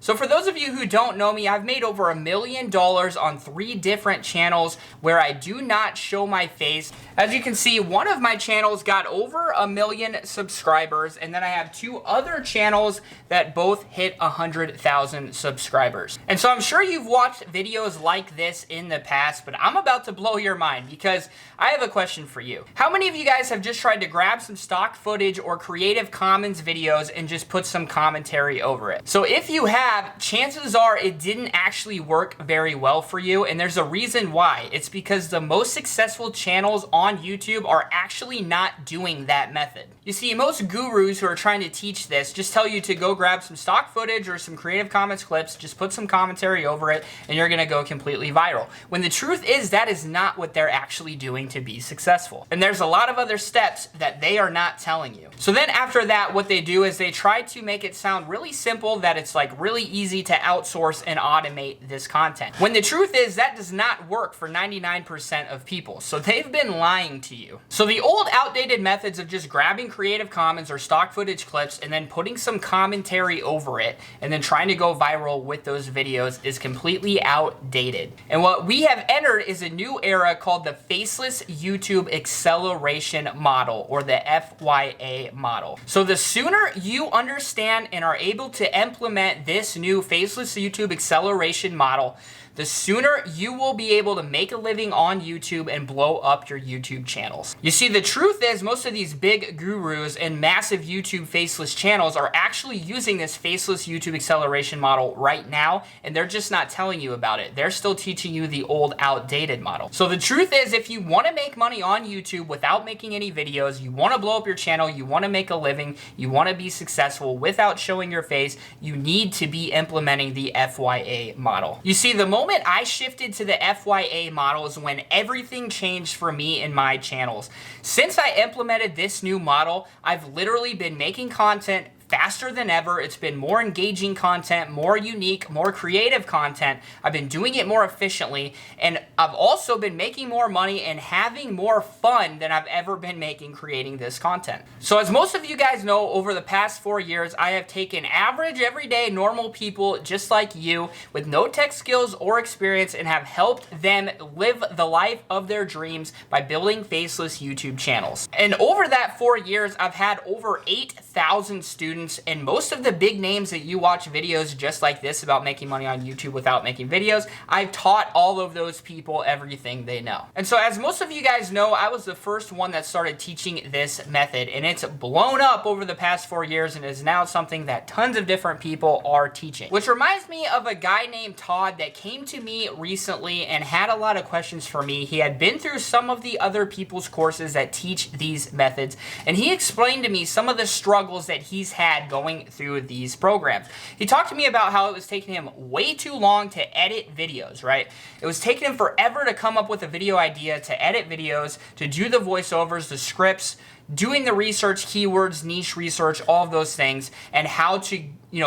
So for those of you who don't know me, I've made over $1 million on 3 different channels where I do not show my face. As you can see, one of my channels got over 1 million subscribers, and then I have 2 other channels that both hit 100,000 subscribers. And so I'm sure you've watched videos like this in the past, but I'm about to blow your mind because I have a question for you. How many of you guys have just tried to grab some stock footage or Creative Commons videos and just put some commentary over it? So if you have, chances are it didn't actually work very well for you, and there's a reason why. It's because the most successful channels on YouTube are actually not doing that method. You see, most gurus who are trying to teach this just tell you to go grab some stock footage or some Creative Commons clips, just put some commentary over it, and you're gonna go completely viral. When the truth is, that is not what they're actually doing to be successful. And there's a lot of other steps that they are not telling you. So then after that, what they do is they try to make it sound really simple, that it's like really easy to outsource and automate this content. When the truth is, that does not work for 99% of people. So they've been lying to you. So the old outdated methods of just grabbing Creative Commons or stock footage clips and then putting some commentary over it and then trying to go viral with those videos is completely outdated. And what we have entered is a new era called the Faceless YouTube Acceleration Model, or the FYA model. So the sooner you understand and are able to implement this new Faceless YouTube Acceleration Model, the sooner you will be able to make a living on YouTube and blow up your YouTube channels. You see, the truth is most of these big gurus and massive YouTube faceless channels are actually using this Faceless YouTube Acceleration Model right now, and they're just not telling you about it. They're still teaching you the old outdated model. So the truth is, if you want to make money on YouTube without making any videos, you want to blow up your channel, you want to make a living, you want to be successful without showing your face, you need to be implementing the FYA model. You see, the moment I shifted to the FYA model is when everything changed for me in my channels. Since I implemented this new model, I've literally been making content faster than ever. It's been more engaging content, more unique, more creative content. I've been doing it more efficiently, and I've also been making more money and having more fun than I've ever been making creating this content. So as most of you guys know, over the past 4 years, I have taken average, everyday, normal people just like you with no tech skills or experience and have helped them live the life of their dreams by building faceless YouTube channels. And over that 4 years, I've had over 8,000 students, and most of the big names that you watch videos just like this about making money on YouTube without making videos, I've taught all of those people everything they know. And so as most of you guys know, I was the first one that started teaching this method, and it's blown up over the past 4 years and is now something that tons of different people are teaching. Which reminds me of a guy named Todd that came to me recently and had a lot of questions for me. He had been through some of the other people's courses that teach these methods, and he explained to me some of the struggles that he's had going through these programs. He talked to me about how it was taking him way too long to edit videos, right? It was taking him forever to come up with a video idea, to edit videos, to do the voiceovers, the scripts, doing the research, keywords, niche research, all of those things, and how to,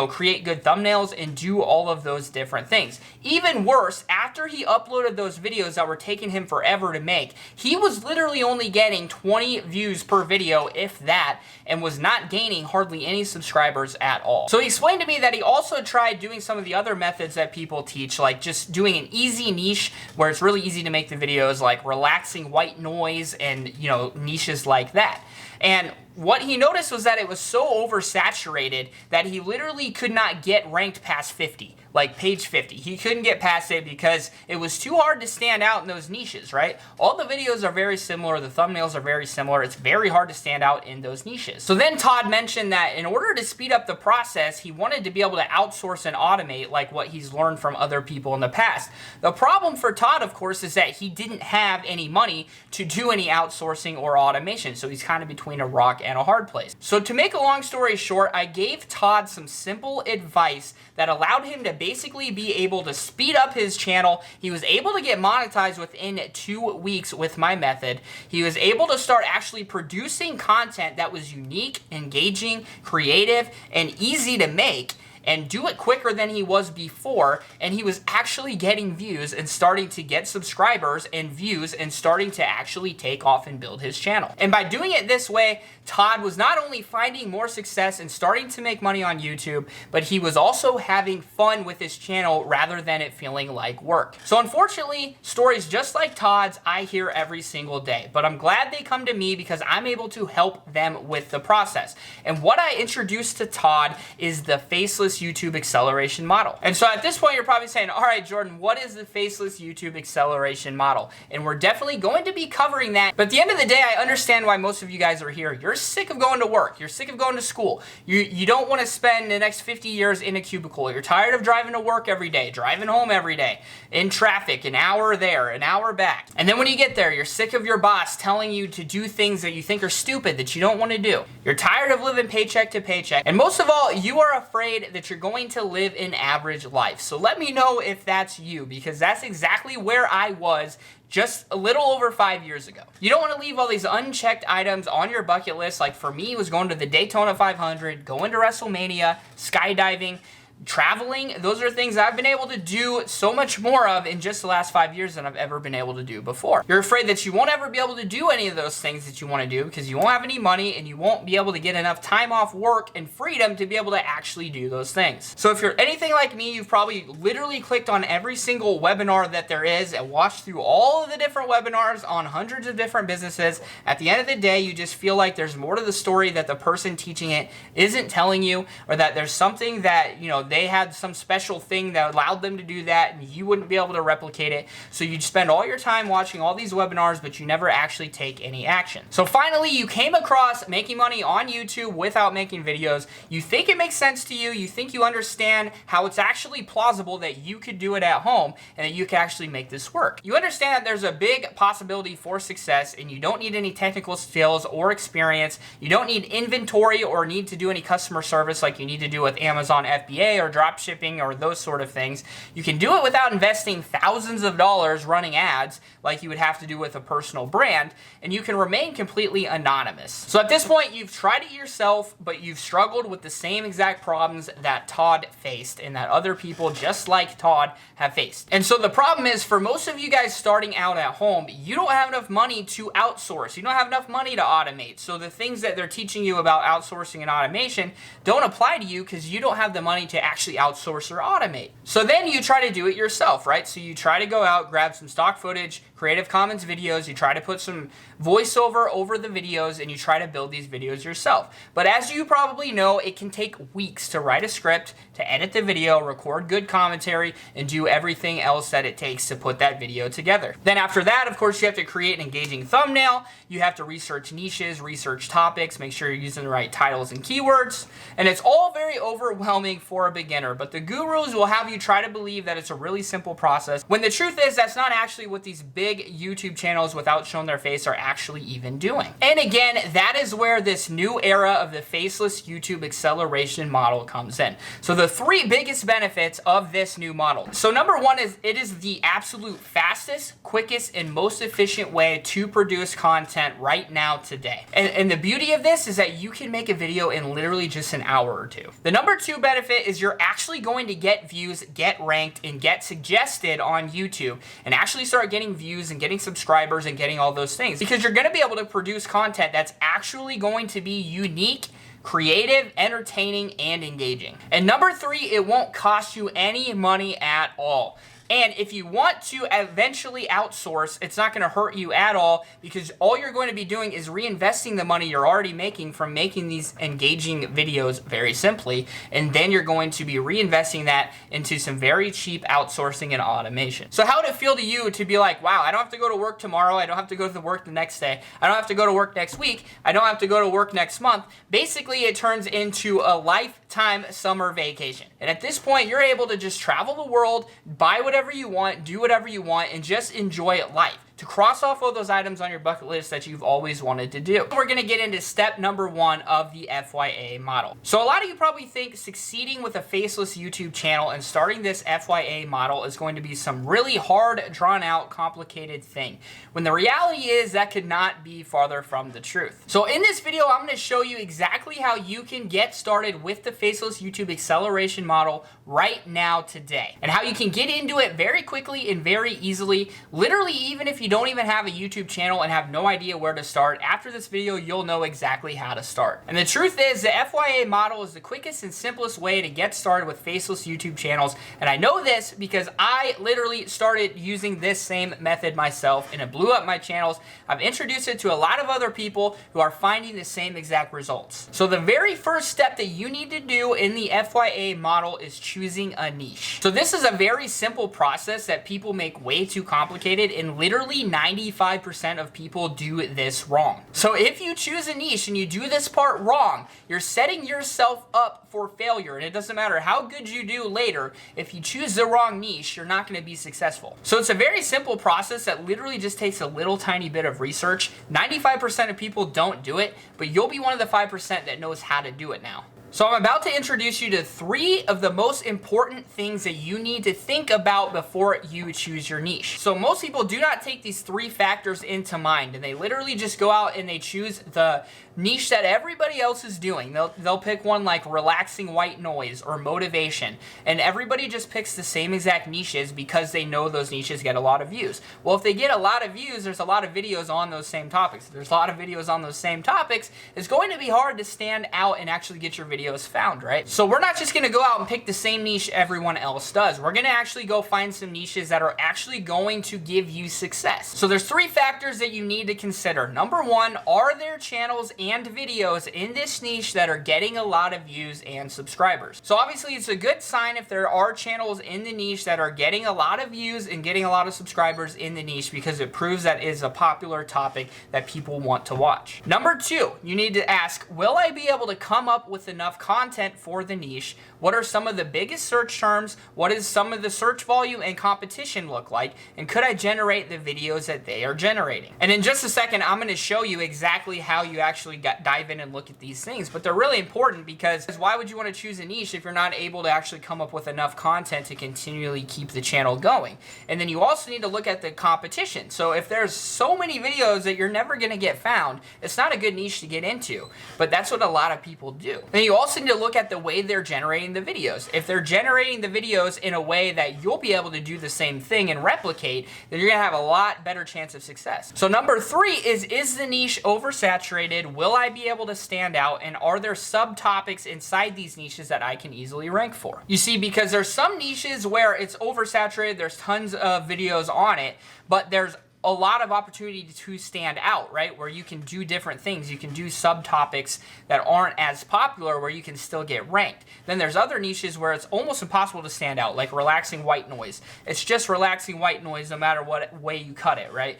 create good thumbnails and do all of those different things. Even worse, after he uploaded those videos that were taking him forever to make, he was literally only getting 20 views per video, if that, and was not gaining hardly any subscribers at all. So he explained to me that he also tried doing some of the other methods that people teach, like just doing an easy niche where it's really easy to make the videos, like relaxing white noise and, niches like that. And what he noticed was that it was so oversaturated that he literally could not get ranked past 50, like page 50. He couldn't get past it because it was too hard to stand out in those niches, right? All the videos are very similar, the thumbnails are very similar, it's very hard to stand out in those niches. So then Todd mentioned that in order to speed up the process, he wanted to be able to outsource and automate like what he's learned from other people in the past. The problem for Todd, of course, is that he didn't have any money to do any outsourcing or automation, so he's kind of between a rock and a hard place. So to make a long story short, I gave Todd some simple advice that allowed him to basically be able to speed up his channel. He was able to get monetized within 2 weeks with my method. He was able to start actually producing content that was unique, engaging, creative, and easy to make. and do it quicker than he was before, and he was actually getting views and starting to get subscribers and views and starting to actually take off and build his channel. And by doing it this way, Todd was not only finding more success and starting to make money on YouTube, but he was also having fun with his channel rather than it feeling like work. So unfortunately, stories just like Todd's I hear every single day, but I'm glad they come to me because I'm able to help them with the process. And what I introduced to Todd is the faceless YouTube acceleration model. And so at this point, you're probably saying, all right, Jordan, what is the faceless YouTube acceleration model? And we're definitely going to be covering that. But at the end of the day, I understand why most of you guys are here. You're sick of going to work. You're sick of going to school. You don't want to spend the next 50 years in a cubicle. You're tired of driving to work every day, driving home every day, in traffic, an hour there, an hour back. And then when you get there, you're sick of your boss telling you to do things that you think are stupid, that you don't want to do. You're tired of living paycheck to paycheck. And most of all, you are afraid that you're going to live an average life. So let me know if that's you, because that's exactly where I was just a little over 5 years ago. You don't want to leave all these unchecked items on your bucket list. Like for me, it was going to the Daytona 500, going to WrestleMania, skydiving, traveling. Those are things I've been able to do so much more of in just the last 5 years than I've ever been able to do before. You're afraid that you won't ever be able to do any of those things that you want to do because you won't have any money and you won't be able to get enough time off work and freedom to be able to actually do those things. So if you're anything like me, you've probably literally clicked on every single webinar that there is and watched through all of the different webinars on hundreds of different businesses. At the end of the day, you just feel like there's more to the story that the person teaching it isn't telling you, or that there's something that, you know, they had some special thing that allowed them to do that and you wouldn't be able to replicate it. So you'd spend all your time watching all these webinars, but you never actually take any action. So finally, you came across making money on YouTube without making videos. You think it makes sense to you. You think you understand how it's actually plausible that you could do it at home and that you could actually make this work. You understand that there's a big possibility for success and you don't need any technical skills or experience. You don't need inventory or need to do any customer service like you need to do with Amazon FBA or drop shipping or those sort of things. You can do it without investing thousands of dollars running ads like you would have to do with a personal brand, and you can remain completely anonymous. So at this point, you've tried it yourself, but you've struggled with the same exact problems that Todd faced and that other people just like Todd have faced. And so the problem is, for most of you guys starting out at home, you don't have enough money to outsource. You don't have enough money to automate. So the things that they're teaching you about outsourcing and automation don't apply to you because you don't have the money to actually outsource or automate. So then you try to do it yourself, right? So you try to go out, grab some stock footage, Creative Commons videos, you try to put some voiceover over the videos, and you try to build these videos yourself. But as you probably know, it can take weeks to write a script, to edit the video, record good commentary, and do everything else that it takes to put that video together. Then after that, of course, you have to create an engaging thumbnail, you have to research niches, research topics, make sure you're using the right titles and keywords, and it's all very overwhelming for a beginner, but the gurus will have you try to believe that it's a really simple process, when the truth is that's not actually what these big YouTube channels without showing their face are actually even doing. And again, that is where this new era of the faceless YouTube acceleration model comes in. So the three biggest benefits of this new model. So number one is it is the absolute fastest, quickest, and most efficient way to produce content right now today. And the beauty of this is that you can make a video in literally just an hour or two. The number two benefit is you're actually going to get views, get ranked, and get suggested on YouTube, and actually start getting views and getting subscribers and getting all those things, because you're going to be able to produce content that's actually going to be unique, creative, entertaining, and engaging. And number three, it won't cost you any money at all. And if you want to eventually outsource, it's not going to hurt you at all, because all you're going to be doing is reinvesting the money you're already making from making these engaging videos very simply, and then you're going to be reinvesting that into some very cheap outsourcing and automation. So how would it feel to you to be like, wow, I don't have to go to work tomorrow, I don't have to go to work the next day, I don't have to go to work next week, I don't have to go to work next month. Basically, it turns into a lifetime summer vacation. And at this point, you're able to just travel the world, buy whatever you want, do whatever you want, and just enjoy life. to cross off all those items on your bucket list that you've always wanted to do. We're going to get into step number 1 of the FYA model. So a lot of you probably think succeeding with a faceless YouTube channel and starting this FYA model is going to be some really hard, drawn out, complicated thing, when the reality is that could not be farther from the truth. So in this video, I'm going to show you exactly how you can get started with the faceless YouTube acceleration model right now today, and how you can get into it very quickly and very easily. Literally, even if you don't even have a YouTube channel and have no idea where to start, after this video, you'll know exactly how to start. And the truth is, the FYA model is the quickest and simplest way to get started with faceless YouTube channels. And I know this because I literally started using this same method myself, and it blew up my channels. I've introduced it to a lot of other people who are finding the same exact results. So the very first step that you need to do in the FYA model is choosing a niche. So this is a very simple process that people make way too complicated, and literally 95% of people do this wrong. So if you choose a niche and you do this part wrong, you're setting yourself up for failure, and it doesn't matter how good you do later. If you choose the wrong niche, you're not going to be successful. So it's a very simple process that literally just takes a little tiny bit of research. 95% of people don't do it, but you'll be one of the 5% that knows how to do it now. So I'm about to introduce you to 3 of the most important things that you need to think about before you choose your niche. So most people do not take these 3 factors into mind, and they literally just go out and they choose the niche that everybody else is doing. They'll pick one like relaxing white noise or motivation, and everybody just picks the same exact niches because they know those niches get a lot of views. Well, if they get a lot of views, there's a lot of videos on those same topics. If there's a lot of videos on those same topics, it's going to be hard to stand out and actually get your videos found, right? So we're not just going to go out and pick the same niche everyone else does. We're going to actually go find some niches that are actually going to give you success. So there's 3 factors that you need to consider. Number 1, are there channels and videos in this niche that are getting a lot of views and subscribers? So obviously it's a good sign if there are channels in the niche that are getting a lot of views and getting a lot of subscribers in the niche, because it proves that it is a popular topic that people want to watch. Number 2, you need to ask, will I be able to come up with enough content for the niche? What are some of the biggest search terms? What is some of the search volume and competition look like? And could I generate the videos that they are generating? And in just a second, I'm going to show you exactly how you actually dive in and look at these things. But they're really important, because why would you want to choose a niche if you're not able to actually come up with enough content to continually keep the channel going? And then you also need to look at the competition. So if there's so many videos that you're never going to get found, it's not a good niche to get into. But that's what a lot of people do. Then you also need to look at the way they're generating the videos. If they're generating the videos in a way that you'll be able to do the same thing and replicate, then you're going to have a lot better chance of success. So number 3 is the niche oversaturated? Will I be able to stand out? And are there subtopics inside these niches that I can easily rank for? You see, because there's some niches where it's oversaturated, there's tons of videos on it, but there's a lot of opportunity to stand out, right? Where you can do different things. You can do subtopics that aren't as popular where you can still get ranked. Then there's other niches where it's almost impossible to stand out, like relaxing white noise. It's just relaxing white noise no matter what way you cut it, right?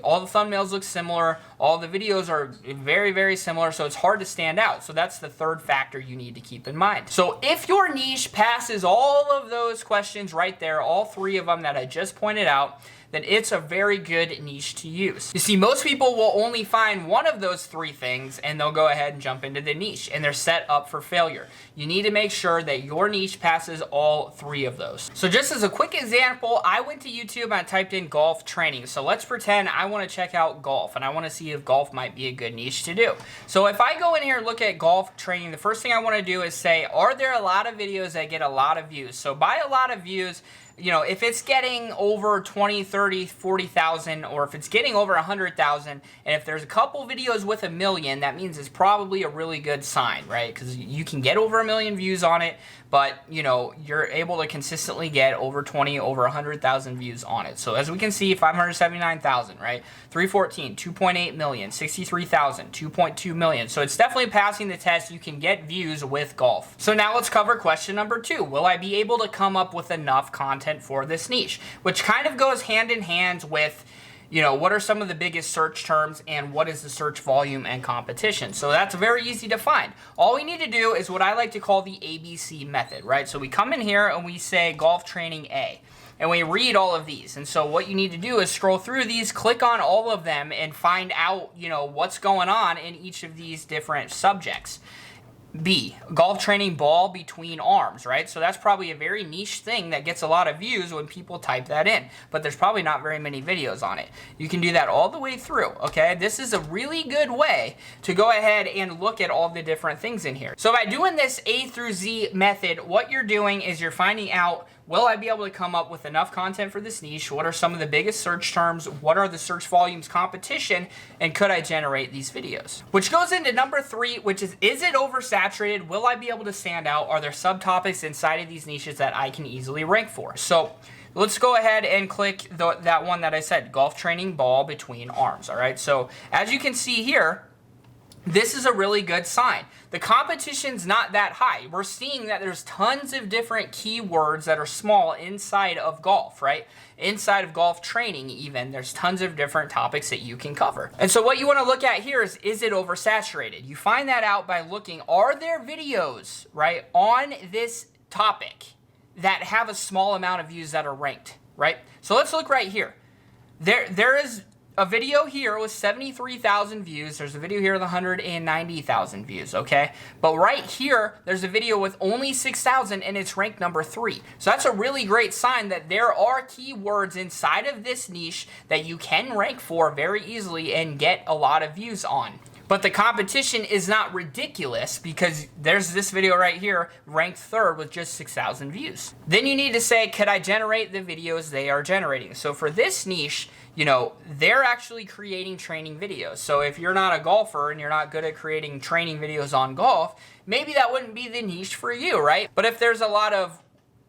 All the thumbnails look similar. All the videos are very, very similar, so it's hard to stand out. So that's the 3rd factor you need to keep in mind. So if your niche passes all of those questions right there, all 3 of them that I just pointed out, then it's a very good niche to use. You see, most people will only find one of those 3 things and they'll go ahead and jump into the niche, and they're set up for failure. You need to make sure that your niche passes all 3 of those. So just as a quick example, I went to YouTube and I typed in golf training. So let's pretend I want to check out golf and I want to see if golf might be a good niche to do. So if I go in here and look at golf training, the first thing I want to do is say, are there a lot of videos that get a lot of views? So by a lot of views, you know, if it's getting over 20, 30, 40,000, or if it's getting over 100,000, and if there's a couple videos with 1 million, that means it's probably a really good sign, right? Because you can get over 1 million views on it, but, you know, you're able to consistently get over 20, over 100,000 views on it. So as we can see, 579,000, right? 314, 2.8 million, 63,000, 2.2 million. So it's definitely passing the test. You can get views with golf. So now let's cover question number 2. Will I be able to come up with enough content for this niche? Which kind of goes hand in hand with, you know, what are some of the biggest search terms and what is the search volume and competition. So that's very easy to find. All we need to do is what I like to call the ABC method, right? So we come in here and we say golf training A. And we read all of these. And so what you need to do is scroll through these, click on all of them, and find out, you know, what's going on in each of these different subjects. B, golf training ball between arms, right? So that's probably a very niche thing that gets a lot of views when people type that in, but there's probably not very many videos on it. You can do that all the way through, okay? This is a really good way to go ahead and look at all the different things in here. So by doing this A through Z method, what you're doing is you're finding out, will I be able to come up with enough content for this niche? What are some of the biggest search terms? What are the search volumes, competition? And could I generate these videos? Which goes into number 3, which is it oversaturated? Will I be able to stand out? Are there subtopics inside of these niches that I can easily rank for? So let's go ahead and click that one that I said, golf training ball between arms, all right? So as you can see here, this is a really good sign. The competition's not that high. We're seeing that there's tons of different keywords that are small inside of golf, right? Inside of golf training even, there's tons of different topics that you can cover. And so what you want to look at here is it oversaturated? You find that out by looking, are there videos, right, on this topic that have a small amount of views that are ranked, right? So let's look right here. There is a video here with 73,000 views. There's a video here with 190,000 views, okay? But right here, there's a video with only 6,000 and it's ranked number 3. So that's a really great sign that there are keywords inside of this niche that you can rank for very easily and get a lot of views on. But the competition is not ridiculous because there's this video right here ranked 3rd with just 6,000 views. Then you need to say, could I generate the videos they are generating? So for this niche, you know, they're actually creating training videos. So if you're not a golfer and you're not good at creating training videos on golf, maybe that wouldn't be the niche for you, right? But if there's a lot of,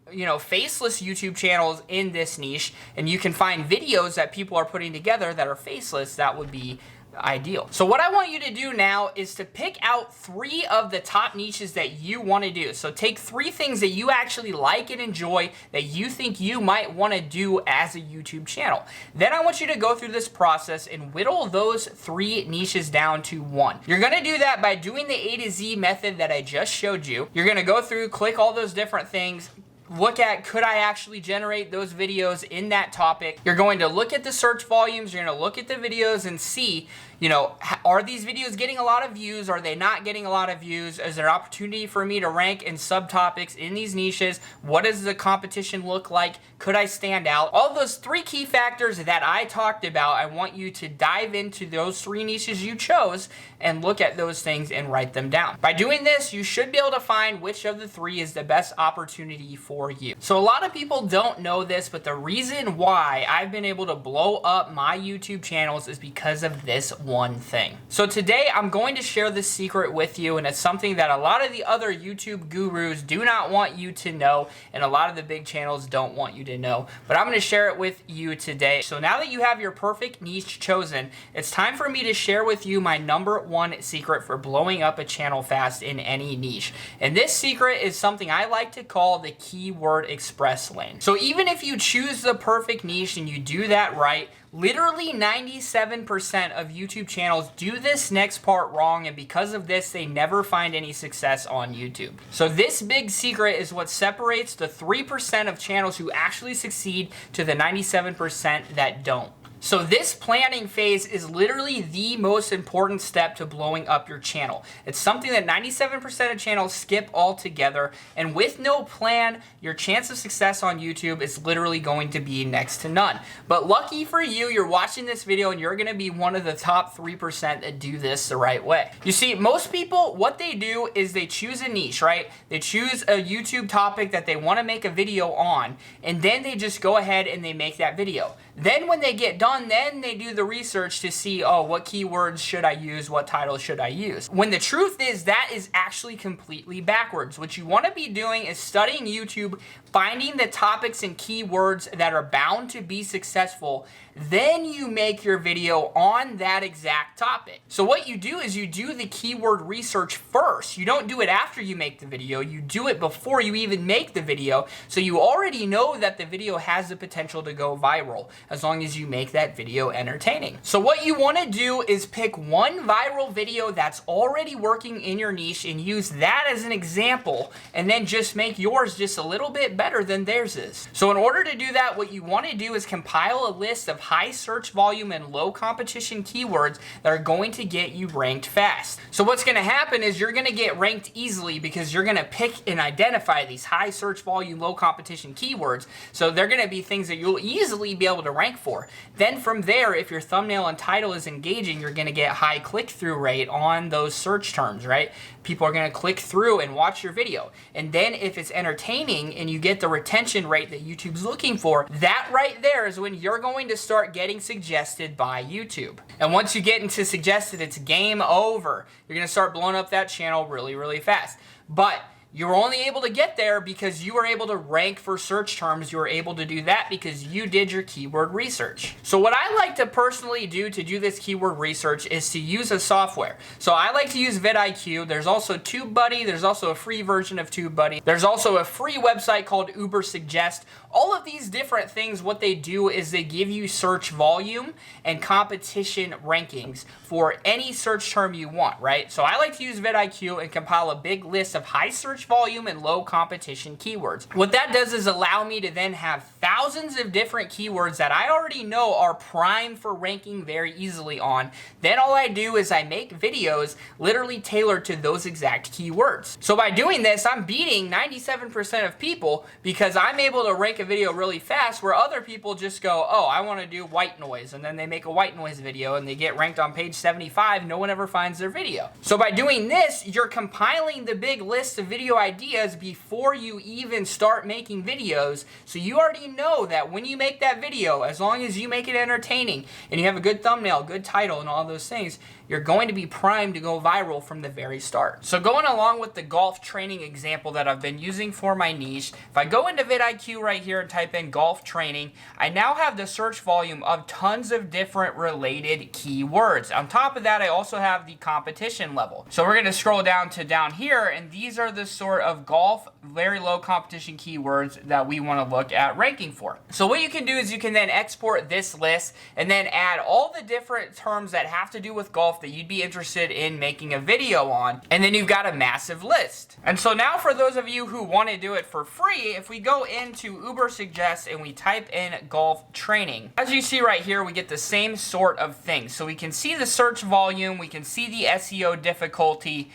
you know, faceless YouTube channels in this niche and you can find videos that people are putting together that are faceless, that would be ideal. So what I want you to do now is to pick out 3 of the top niches that you want to do. So take 3 things that you actually like and enjoy that you think you might want to do as a YouTube channel. Then I want you to go through this process and whittle those 3 niches down to 1. You're going to do that by doing the A to Z method that I just showed you. You're going to go through, click all those different things, look at, could I actually generate those videos in that topic? You're going to look at the search volumes, you're going to look at the videos and see, you know, are these videos getting a lot of views? Are they not getting a lot of views? Is there opportunity for me to rank in subtopics in these niches? What does the competition look like? Could I stand out? All those 3 key factors that I talked about, I want you to dive into those 3 niches you chose and look at those things and write them down. By doing this, you should be able to find which of the 3 is the best opportunity for you. So a lot of people don't know this, but the reason why I've been able to blow up my YouTube channels is because of this one thing. So today I'm going to share this secret with you, and it's something that a lot of the other YouTube gurus do not want you to know, and a lot of the big channels don't want you to know, but I'm going to share it with you today. So now that you have your perfect niche chosen, it's time for me to share with you my number 1 secret for blowing up a channel fast in any niche. And this secret is something I like to call the keyword express lane. So even if you choose the perfect niche and you do that right, literally 97% of YouTube channels do this next part wrong, and because of this, they never find any success on YouTube. So this big secret is what separates the 3% of channels who actually succeed to the 97% that don't. So this planning phase is literally the most important step to blowing up your channel. It's something that 97% of channels skip altogether, and with no plan, your chance of success on YouTube is literally going to be next to none. But lucky for you, you're watching this video and you're gonna be one of the top 3% that do this the right way. You see, most people, what they do is they choose a niche, right? They choose a YouTube topic that they wanna make a video on, and then they just go ahead and they make that video. Then when they get done, then they do the research to see, oh, what keywords should I use? What title should I use? When the truth is that is actually completely backwards. What you want to be doing is studying YouTube finding the topics and keywords that are bound to be successful, then you make your video on that exact topic. So what you do is you do the keyword research first. You don't do it after you make the video. You do it before you even make the video. So you already know that the video has the potential to go viral as long as you make that video entertaining. So what you want to do is pick one viral video that's already working in your niche and use that as an example, and then just make yours just a little bit better than theirs is. So in order to do that, what you want to do is compile a list of high search volume and low competition keywords that are going to get you ranked fast. So what's going to happen is you're going to get ranked easily because you're going to pick and identify these high search volume, low competition keywords. So they're going to be things that you'll easily be able to rank for. Then from there, if your thumbnail and title is engaging, you're going to get high click-through rate on those search terms, right? People are going to click through and watch your video. And then if it's entertaining and you get the retention rate that YouTube's looking for, that right there is when you're going to start getting suggested by YouTube. And once you get into suggested, it's game over. You're going to start blowing up that channel really, really fast. But you're only able to get there because you were able to rank for search terms. You were able to do that because you did your keyword research. So what I like to personally do to do this keyword research is to use a software. So I like to use vidIQ. There's also TubeBuddy. There's also a free version of TubeBuddy. There's also a free website called Ubersuggest. All of these different things, what they do is they give you search volume and competition rankings for any search term you want, right? So I like to use vidIQ and compile a big list of high search volume and low competition keywords. What that does is allow me to then have thousands of different keywords that I already know are prime for ranking very easily on. Then all I do is I make videos literally tailored to those exact keywords. So by doing this, I'm beating 97% of people because I'm able to rank a video really fast where other people just go, oh, I want to do white noise, and then they make a white noise video and they get ranked on page 75. No one ever finds their video. So by doing this, you're compiling the big list of video ideas before you even start making videos. So you already know that when you make that video, as long as you make it entertaining and you have a good thumbnail, good title, and all those things, you're going to be primed to go viral from the very start. So going along with the golf training example that I've been using for my niche, if I go into vidIQ right here and type in golf training, I now have the search volume of tons of different related keywords. On top of that, I also have the competition level. So we're going to scroll down to down here, and these are the sort of golf, very low competition keywords that we want to look at ranking for. So what you can do is you can then export this list and then add all the different terms that have to do with golf that you'd be interested in making a video on, and then you've got a massive list. And so now for those of you who want to do it for free, if we go into Ubersuggest and we type in golf training, as you see right here, we get the same sort of thing. So we can see the search volume, we can see the SEO difficulty,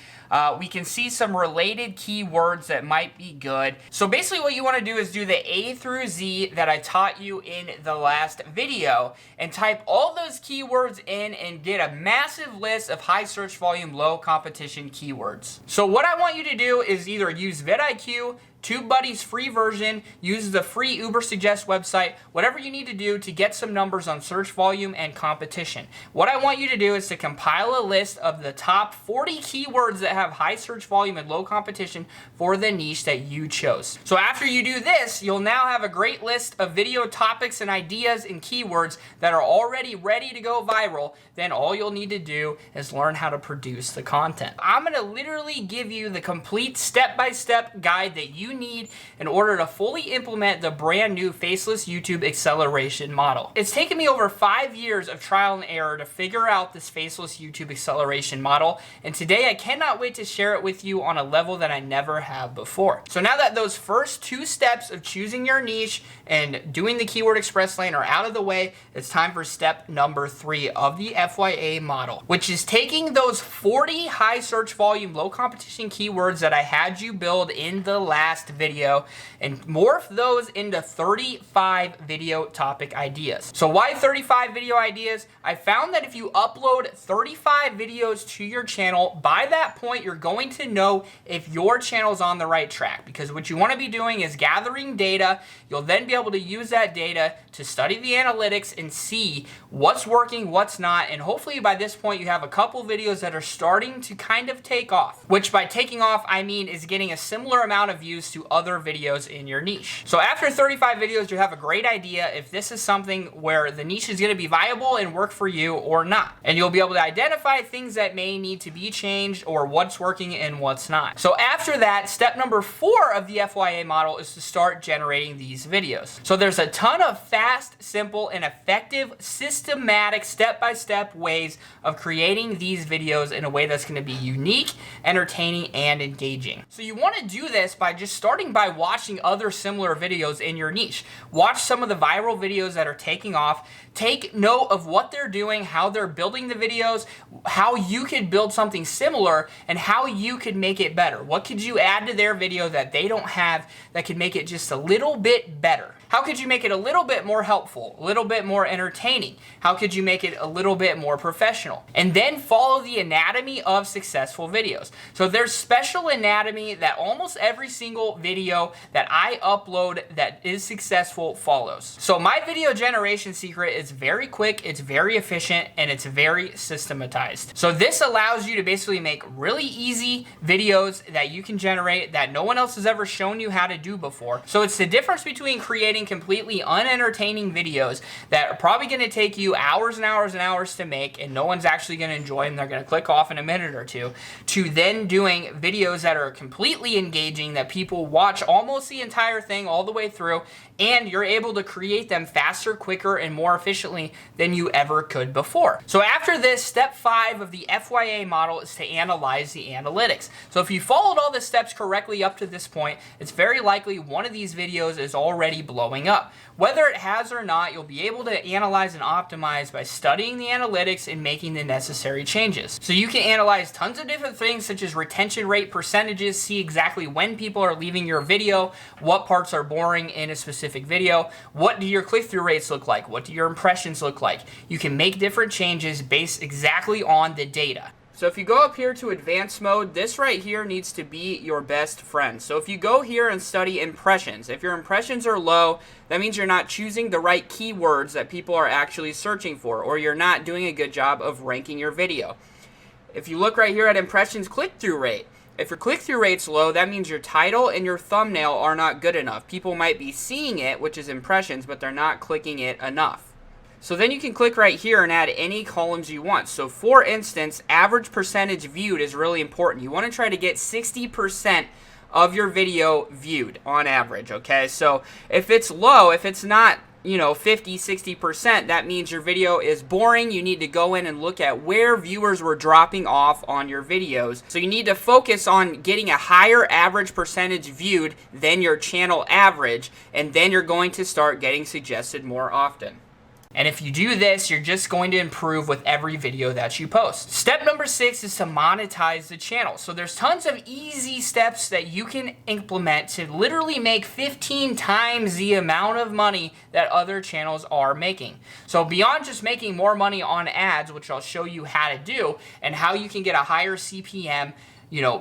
we can see some related keywords that might be good. So basically what you want to do is do the A through Z that I taught you in the last video and type all those keywords in and get a massive list of high search volume, low competition keywords. So what I want you to do is either use vidIQ, TubeBuddy's free version, use the free Ubersuggest website, whatever you need to do to get some numbers on search volume and competition. What I want you to do is to compile a list of the top 40 keywords that have high search volume and low competition for the niche that you chose. So after you do this, you'll now have a great list of video topics and ideas and keywords that are already ready to go viral. Then all you'll need to do is learn how to produce the content. I'm going to literally give you the complete step-by-step guide that you need in order to fully implement the brand new faceless YouTube acceleration model. It's taken me over 5 years of trial and error to figure out this faceless YouTube acceleration model, and today I cannot wait to share it with you on a level that I never have before. So now that those first 2 steps of choosing your niche and doing the keyword express lane are out of the way, it's time for step number 3 of the FYA model, which is taking those 40 high search volume, low competition keywords that I had you build in the last video and morph those into 35 video topic ideas. So why 35 video ideas? I found that if you upload 35 videos to your channel, by that point you're going to know if your channel's on the right track, because what you want to be doing is gathering data. You'll then be able to use that data to study the analytics and see what's working, what's not, and hopefully by this point you have a couple videos that are starting to kind of take off, which by taking off I mean is getting a similar amount of views opposed to other videos in your niche. So after 35 videos, you have a great idea if this is something where the niche is going to be viable and work for you or not. And you'll be able to identify things that may need to be changed or what's working and what's not. So after that, step number 4 of the FYA model is to start generating these videos. So there's a ton of fast, simple, and effective, systematic, step-by-step ways of creating these videos in a way that's going to be unique, entertaining, and engaging. So you want to do this by just starting by watching other similar videos in your niche. Watch some of the viral videos that are taking off. Take note of what they're doing, how they're building the videos, how you could build something similar, and how you could make it better. What could you add to their video that they don't have that could make it just a little bit better? How could you make it a little bit more helpful, a little bit more entertaining? How could you make it a little bit more professional? And then follow the anatomy of successful videos. So there's special anatomy that almost every single video that I upload that is successful follows. So my video generation secret is very quick, it's very efficient, and it's very systematized. So this allows you to basically make really easy videos that you can generate that no one else has ever shown you how to do before. So it's the difference between creating completely unentertaining videos that are probably going to take you hours and hours and hours to make and no one's actually going to enjoy them, they're going to click off in a minute or two, to then doing videos that are completely engaging that people watch almost the entire thing all the way through, and you're able to create them faster, quicker, and more efficiently than you ever could before. So after this, step 5 of the FYA model is to analyze the analytics. So if you followed all the steps correctly up to this point, it's very likely one of these videos is already blowing up. Whether it has or not, you'll be able to analyze and optimize by studying the analytics and making the necessary changes. So you can analyze tons of different things such as retention rate percentages, see exactly when people are leaving your video, what parts are boring in a specific video, what do your click-through rates look like, what do your impressions look like. You can make different changes based exactly on the data. So if you go up here to advanced mode, this right here needs to be your best friend. So if you go here and study impressions, if your impressions are low, that means you're not choosing the right keywords that people are actually searching for, or you're not doing a good job of ranking your video. If you look right here at impressions click-through rate, if your click-through rate's low, that means your title and your thumbnail are not good enough. People might be seeing it, which is impressions, but they're not clicking it enough. So then you can click right here and add any columns you want. So for instance, average percentage viewed is really important. You want to try to get 60% of your video viewed on average, okay? So if it's low, if it's not, 50, 60%, that means your video is boring. You need to go in and look at where viewers were dropping off on your videos. So you need to focus on getting a higher average percentage viewed than your channel average, and then you're going to start getting suggested more often. And if you do this, you're just going to improve with every video that you post. Step number 6 is to monetize the channel. So there's tons of easy steps that you can implement to literally make 15 times the amount of money that other channels are making. So beyond just making more money on ads, which I'll show you how to do, and how you can get a higher CPM,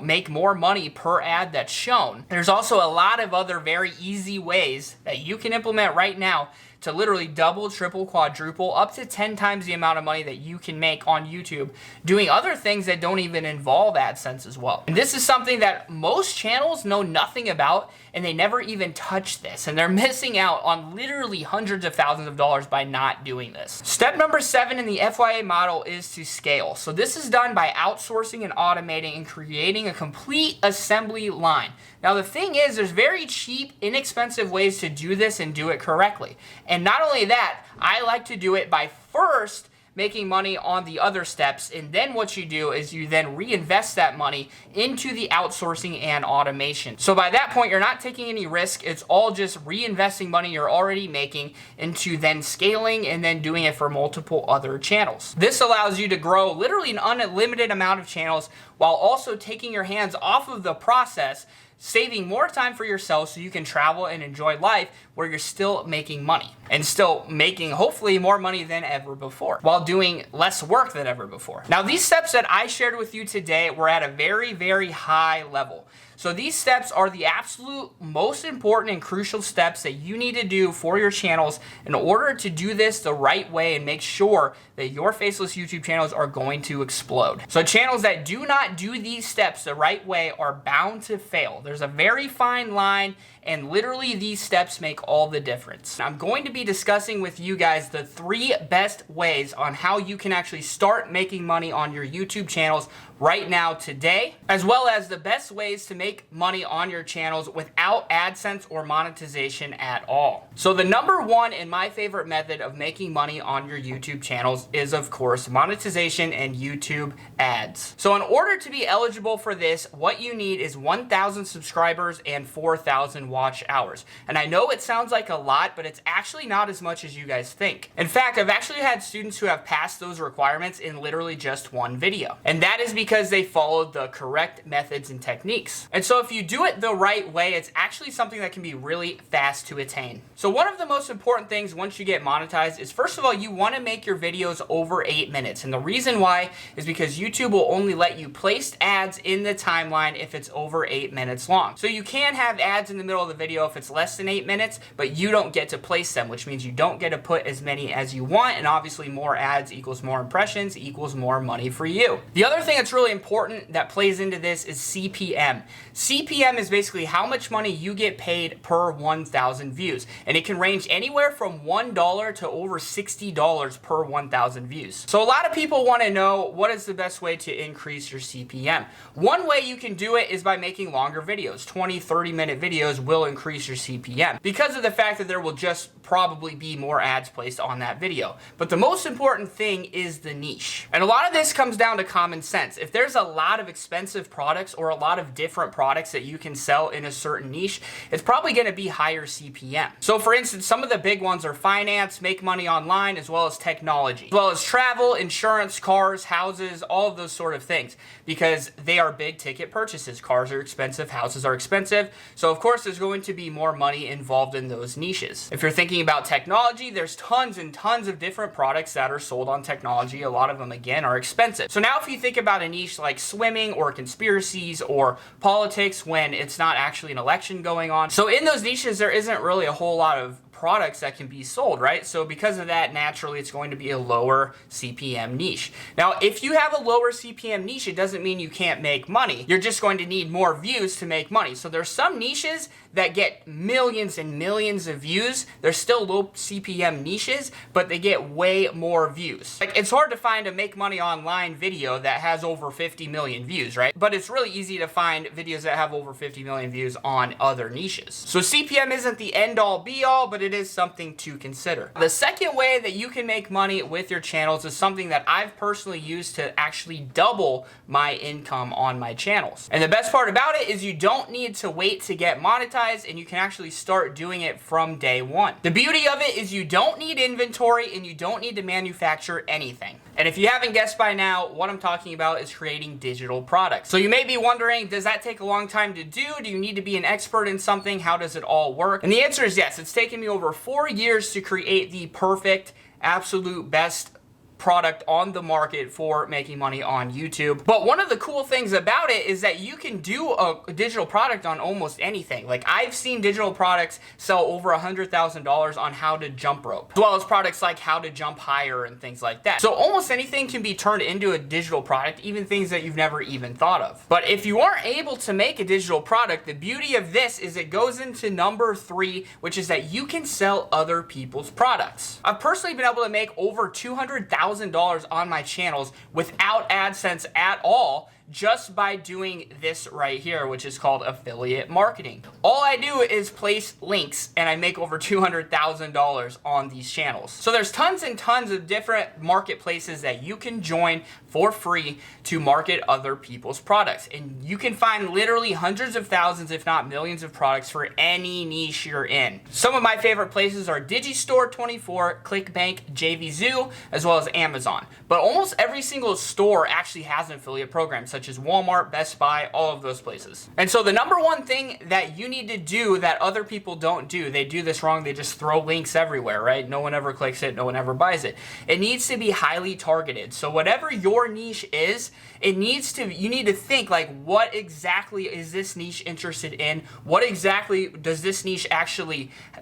make more money per ad that's shown. There's also a lot of other very easy ways that you can implement right now to literally double, triple, quadruple, up to 10 times the amount of money that you can make on YouTube doing other things that don't even involve AdSense as well. And this is something that most channels know nothing about, and they never even touch this, and they're missing out on literally hundreds of thousands of dollars by not doing this. Step number 7 in the FYA model is to scale. So this is done by outsourcing and automating and creating a complete assembly line. Now the thing is, there's very cheap, inexpensive ways to do this and do it correctly. And not only that, I like to do it by first making money on the other steps, and then what you do is you then reinvest that money into the outsourcing and automation. So by that point, you're not taking any risk. It's all just reinvesting money you're already making into then scaling and then doing it for multiple other channels. This allows you to grow literally an unlimited amount of channels while also taking your hands off of the process, saving more time for yourself so you can travel and enjoy life where you're still making money and still making hopefully more money than ever before while doing less work than ever before. Now these steps that I shared with you today were at a very, very high level. So these steps are the absolute most important and crucial steps that you need to do for your channels in order to do this the right way and make sure that your faceless YouTube channels are going to explode. So channels that do not do these steps the right way are bound to fail. There's a very fine line, and literally these steps make all the difference. I'm going to be discussing with you guys the 3 best ways on how you can actually start making money on your YouTube channels right now today, as well as the best ways to make money on your channels without AdSense or monetization at all. So the number 1 and my favorite method of making money on your YouTube channels is, of course, monetization and YouTube ads. So in order to be eligible for this, what you need is 1,000 subscribers and 4,000 watch hours. And I know it sounds like a lot, but it's actually not as much as you guys think. In fact, I've actually had students who have passed those requirements in literally just 1 video. And that is because they followed the correct methods and techniques. And so if you do it the right way, it's actually something that can be really fast to attain. So one of the most important things once you get monetized is, first of all, you want to make your videos over 8 minutes. And the reason why is because YouTube will only let you place ads in the timeline if it's over 8 minutes long. So you can have ads in the middle of the video if it's less than 8 minutes, but you don't get to place them, which means you don't get to put as many as you want, and obviously more ads equals more impressions equals more money for you. The other thing that's really important that plays into this is CPM. CPM is basically how much money you get paid per 1,000 views, and it can range anywhere from $1 to over $60 per 1,000 views. So a lot of people want to know, what is the best way to increase your CPM? One way you can do it is by making longer videos. 20, 30-minute videos will increase your CPM because of the fact that there will just probably be more ads placed on that video. But the most important thing is the niche. And a lot of this comes down to common sense. If there's a lot of expensive products or a lot of different products that you can sell in a certain niche, it's probably going to be higher CPM. So for instance, some of the big ones are finance, make money online, as well as technology, as well as travel, insurance, cars, houses, all of those sort of things, because they are big ticket purchases. Cars are expensive, houses are expensive. So of course, there's going to be more money involved in those niches. If you're thinking about technology, there's tons and tons of different products that are sold on technology. A lot of them, again, are expensive. So now if you think about a niche like swimming or conspiracies or politics, when it's not actually an election going on, so in those niches, there isn't really a whole lot of products that can be sold, right? So because of that, naturally, it's going to be a lower CPM niche. Now, if you have a lower CPM niche, it doesn't mean you can't make money. You're just going to need more views to make money. So there's some niches that get millions and millions of views. They're still low CPM niches, but they get way more views. Like, it's hard to find a make money online video that has over 50 million views, right? But it's really easy to find videos that have over 50 million views on other niches. So CPM isn't the end all be all, but it is something to consider. The second way that you can make money with your channels is something that I've personally used to actually double my income on my channels. And the best part about it is you don't need to wait to get monetized, and you can actually start doing it from day one. The beauty of it is you don't need inventory and you don't need to manufacture anything. And if you haven't guessed by now, what I'm talking about is creating digital products. So you may be wondering, does that take a long time to do? Do you need to be an expert in something? How does it all work? And the answer is yes. It's taken me over 4 years to create the perfect, absolute best product on the market for making money on YouTube. But one of the cool things about it is that you can do a digital product on almost anything. Like, I've seen digital products sell over $100,000 on how to jump rope, as well as products like how to jump higher and things like that. So almost anything can be turned into a digital product, even things that you've never even thought of. But if you aren't able to make a digital product, the beauty of this is it goes into number 3, which is that you can sell other people's products. I've personally been able to make over $200,000 on my channels without AdSense at all, just by doing this right here, which is called affiliate marketing. All I do is place links and I make over $200,000 on these channels. So there's tons and tons of different marketplaces that you can join for free to market other people's products. And you can find literally hundreds of thousands, if not millions of products for any niche you're in. Some of my favorite places are Digistore24, ClickBank, JVZoo, as well as Amazon. But almost every single store actually has an affiliate program, such such as Walmart, Best Buy, all of those places. And so the number one thing that you need to do that other people don't do, they do this wrong, they just throw links everywhere, right? No one ever clicks it, no one ever buys it. It needs to be highly targeted. So whatever your niche is, you need to think like, what exactly is this niche interested in? What exactly does this niche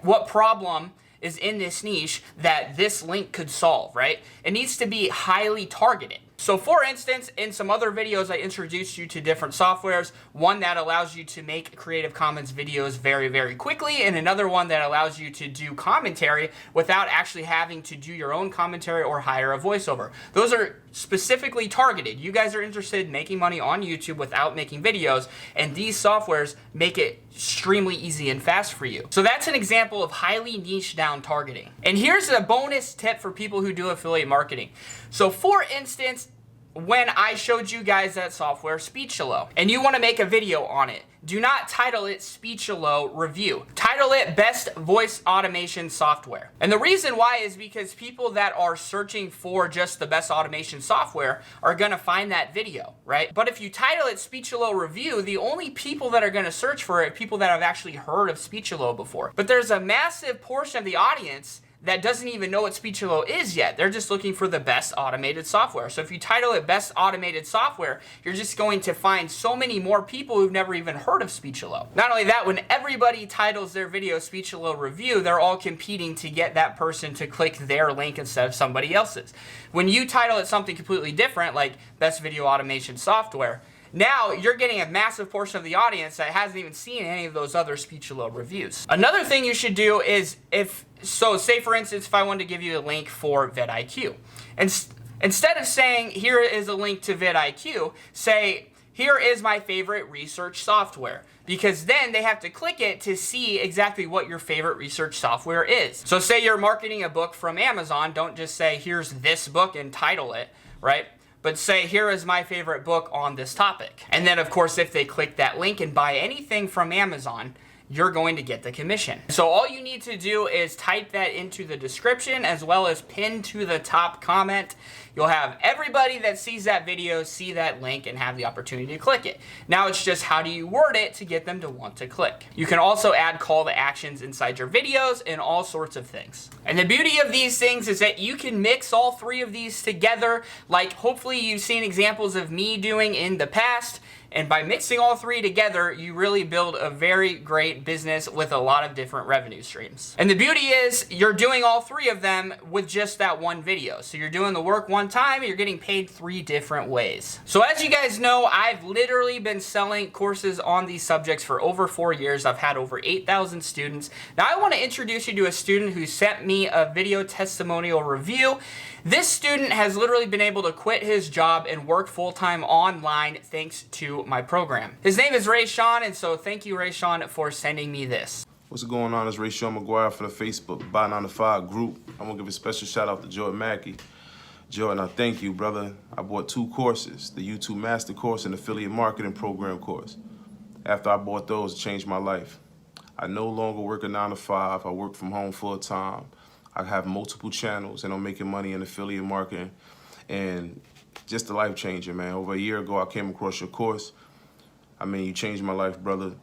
what problem is in this niche that this link could solve, right? It needs to be highly targeted. So for instance, in some other videos, I introduced you to different softwares, one that allows you to make Creative Commons videos very, very quickly, and another one that allows you to do commentary without actually having to do your own commentary or hire a voiceover. Those are specifically targeted. You guys are interested in making money on YouTube without making videos, and these softwares make it extremely easy and fast for you. So that's an example of highly niche down targeting. And here's a bonus tip for people who do affiliate marketing. So for instance, when I showed you guys that software, Speechelo, and you want to make a video on it, do not title it Speechelo Review. Title it Best Voice Automation Software. And the reason why is because people that are searching for just the best automation software are going to find that video, right? But if you title it Speechelo Review, the only people that are going to search for it are people that have actually heard of Speechelo before. But there's a massive portion of the audience that doesn't even know what Speechelo is yet. They're just looking for the best automated software. So if you title it Best Automated Software, you're just going to find so many more people who've never even heard of Speechelo. Not only that, when everybody titles their video Speechelo Review, they're all competing to get that person to click their link instead of somebody else's. When you title it something completely different, like Best Video Automation Software, now you're getting a massive portion of the audience that hasn't even seen any of those other Speechelo reviews. Another thing you should do is say for instance, if I wanted to give you a link for vidIQ, and instead of saying here is a link to vidIQ, say here is my favorite research software, because then they have to click it to see exactly what your favorite research software is. So say you're marketing a book from Amazon, don't just say here's this book and title it, right? But say, here is my favorite book on this topic. And then, of course, if they click that link and buy anything from Amazon, you're going to get the commission. So all you need to do is type that into the description as well as pin to the top comment. You'll have everybody that sees that video see that link and have the opportunity to click it. Now it's just how do you word it to get them to want to click. You can also add call to actions inside your videos and all sorts of things. And the beauty of these things is that you can mix all three of these together, like hopefully you've seen examples of me doing in the past. And by mixing all three together, you really build a very great business with a lot of different revenue streams. And the beauty is you're doing all three of them with just that one video. So you're doing the work one time and you're getting paid 3 different ways. So as you guys know, I've literally been selling courses on these subjects for over 4 years. I've had over 8,000 students. Now I want to introduce you to a student who sent me a video testimonial review. This student has literally been able to quit his job and work full-time online thanks to my program. His name is Ray Sean, and so thank you, Ray Sean, for sending me this. What's going on? It's Ray Sean McGuire for the Facebook Buy 9 to 5 group. I'm gonna give a special shout out to Jordan Mackey. Jordan, I thank you, brother. I bought 2 courses, the YouTube Master Course and Affiliate Marketing Program course. After I bought those, it changed my life. I no longer work a 9 to 5. I work from home full time. I have multiple channels and I'm making money in affiliate marketing, and just a life changer, man. Over a year ago, I came across your course. I mean, you changed my life, brother.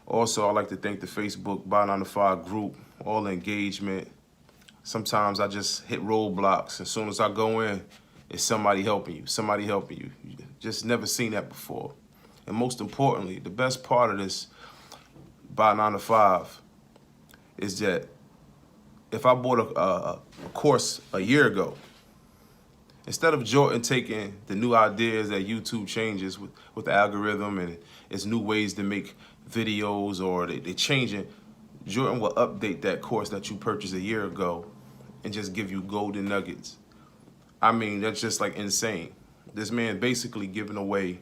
Also, I'd like to thank the Facebook Buy 9 to 5 group, all the engagement. Sometimes I just hit roadblocks. As soon as I go in, it's somebody helping you, somebody helping you. You just never seen that before. And most importantly, the best part of this Buy 9 to 5 is that if I bought a course a year ago, instead of Jordan taking the new ideas that YouTube changes with the algorithm and its new ways to make videos, or they change it, Jordan will update that course that you purchased a year ago and just give you golden nuggets. I mean, that's just like insane. This man basically giving away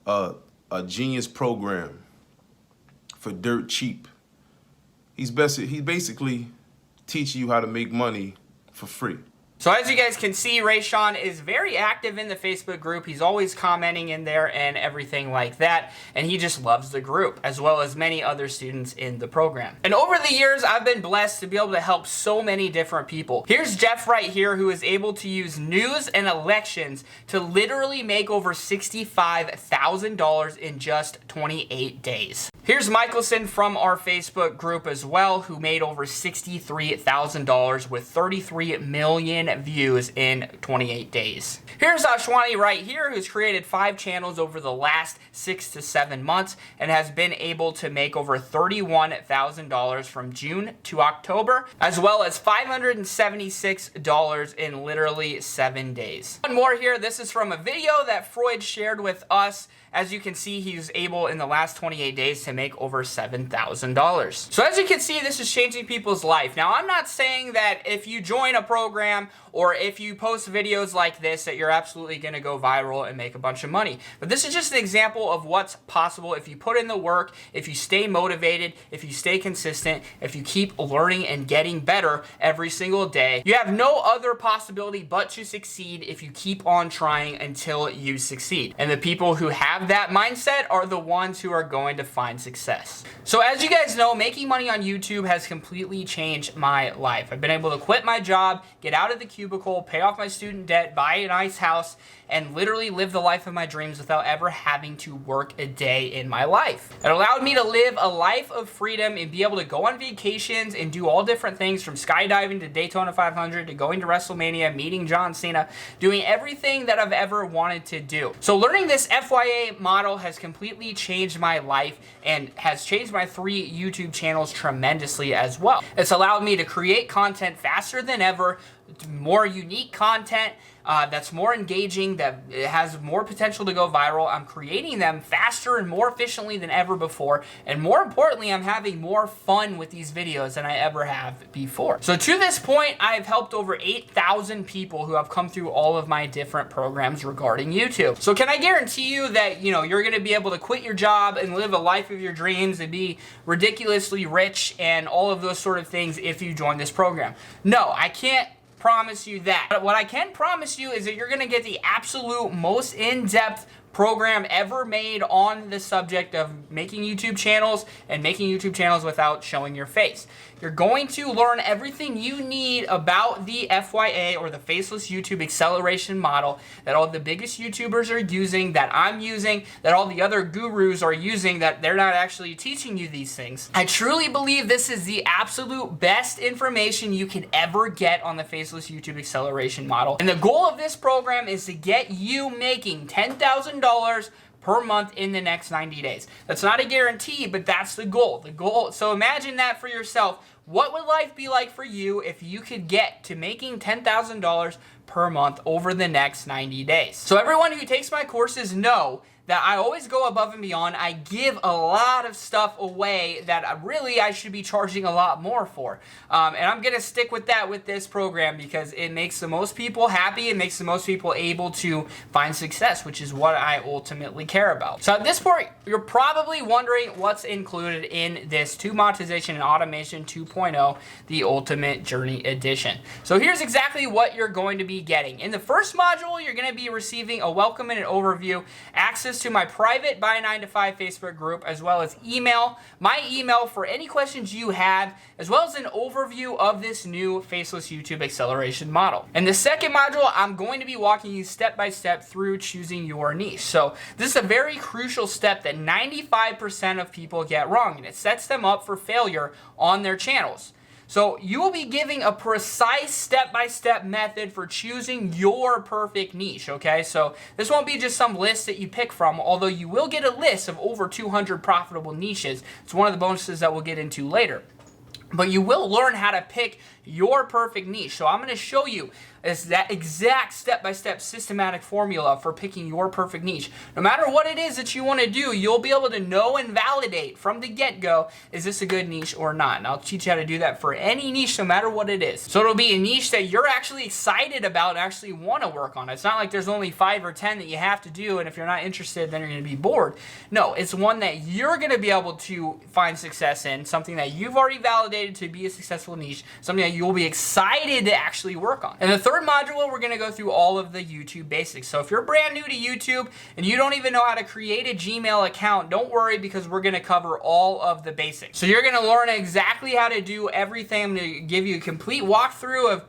a genius program for dirt cheap. He's basically teaching you how to make money for free. So as you guys can see, Rayshawn is very active in the Facebook group. He's always commenting in there and everything like that, and he just loves the group, as well as many other students in the program. And over the years, I've been blessed to be able to help so many different people. Here's Jeff right here, who is able to use news and elections to literally make over $65,000 in just 28 days. Here's Michelson from our Facebook group as well, who made over $63,000 with 33 million views in 28 days. Here's Ashwani right here, who's created 5 channels over the last 6 to 7 months and has been able to make over $31,000 from June to October, as well as $576 in literally 7 days. One more here. This is from a video that Freud shared with us. As you can see, he was able in the last 28 days to make over $7,000. So as you can see, this is changing people's life. Now, I'm not saying that if you join a program or if you post videos like this that you're absolutely going to go viral and make a bunch of money. But this is just an example of what's possible if you put in the work, if you stay motivated, if you stay consistent, if you keep learning and getting better every single day. You have no other possibility but to succeed if you keep on trying until you succeed. And the people who have that mindset are the ones who are going to find success. So as you guys know, making money on YouTube has completely changed my life. I've been able to quit my job, get out of the cubicle, pay off my student debt, buy a nice house, and literally live the life of my dreams without ever having to work a day in my life. It allowed me to live a life of freedom and be able to go on vacations and do all different things, from skydiving to Daytona 500 to going to WrestleMania, meeting John Cena, doing everything that I've ever wanted to do. So learning this FYA model has completely changed my life and has changed my 3 YouTube channels tremendously as well. It's allowed me to create content faster than ever, more unique content that's more engaging, that has more potential to go viral. I'm creating them faster and more efficiently than ever before, and more importantly, I'm having more fun with these videos than I ever have before. So to this point, I've helped over 8,000 people who have come through all of my different programs regarding YouTube. So can I guarantee you that, you're going to be able to quit your job and live a life of your dreams and be ridiculously rich and all of those sort of things if you join this program? No, I can't promise you that. But what I can promise you is that you're going to get the absolute most in-depth program ever made on the subject of making YouTube channels and making YouTube channels without showing your face. You're going to learn everything you need about the FYA, or the Faceless YouTube Acceleration Model, that all the biggest YouTubers are using, that I'm using, that all the other gurus are using, that they're not actually teaching you these things. I truly believe this is the absolute best information you could ever get on the Faceless YouTube Acceleration Model. And the goal of this program is to get you making $10,000 per month in the next 90 days. That's not a guarantee, but that's the goal. So imagine that for yourself. What would life be like for you if you could get to making $10,000 per month over the next 90 days? So everyone who takes my courses know that I always go above and beyond. I give a lot of stuff away that I should be charging a lot more for. And I'm going to stick with that with this program because it makes the most people happy. It makes the most people able to find success, which is what I ultimately care about. So at this point, you're probably wondering what's included in this Tube Monetization and Automation 2.0, the Ultimate Journey Edition. So here's exactly what you're going to be getting. In the first module, you're going to be receiving a welcome and an overview, access to my private Buy 9 to 5 Facebook group, as well as my email for any questions you have, as well as an overview of this new Faceless YouTube Acceleration Model. In the second module, I'm going to be walking you step by step through choosing your niche. So this is a very crucial step that 95% of people get wrong, and it sets them up for failure on their channels. So you will be giving a precise step-by-step method for choosing your perfect niche, okay? So this won't be just some list that you pick from, although you will get a list of over 200 profitable niches. It's one of the bonuses that we'll get into later. But you will learn how to pick your perfect niche. So I'm going to show you that exact step-by-step systematic formula for picking your perfect niche. No matter what it is that you want to do, you'll be able to know and validate from the get-go, is this a good niche or not? And I'll teach you how to do that for any niche, no matter what it is. So it'll be a niche that you're actually excited about and actually want to work on. It's not like there's only 5 or 10 that you have to do, and if you're not interested, then you're going to be bored. No, it's one that you're going to be able to find success in, something that you've already validated to be a successful niche, something that you'll be excited to actually work on. And the third module, we're gonna go through all of the YouTube basics. So if you're brand new to YouTube and you don't even know how to create a Gmail account, don't worry, because we're gonna cover all of the basics. So you're gonna learn exactly how to do everything. I'm gonna give you a complete walkthrough of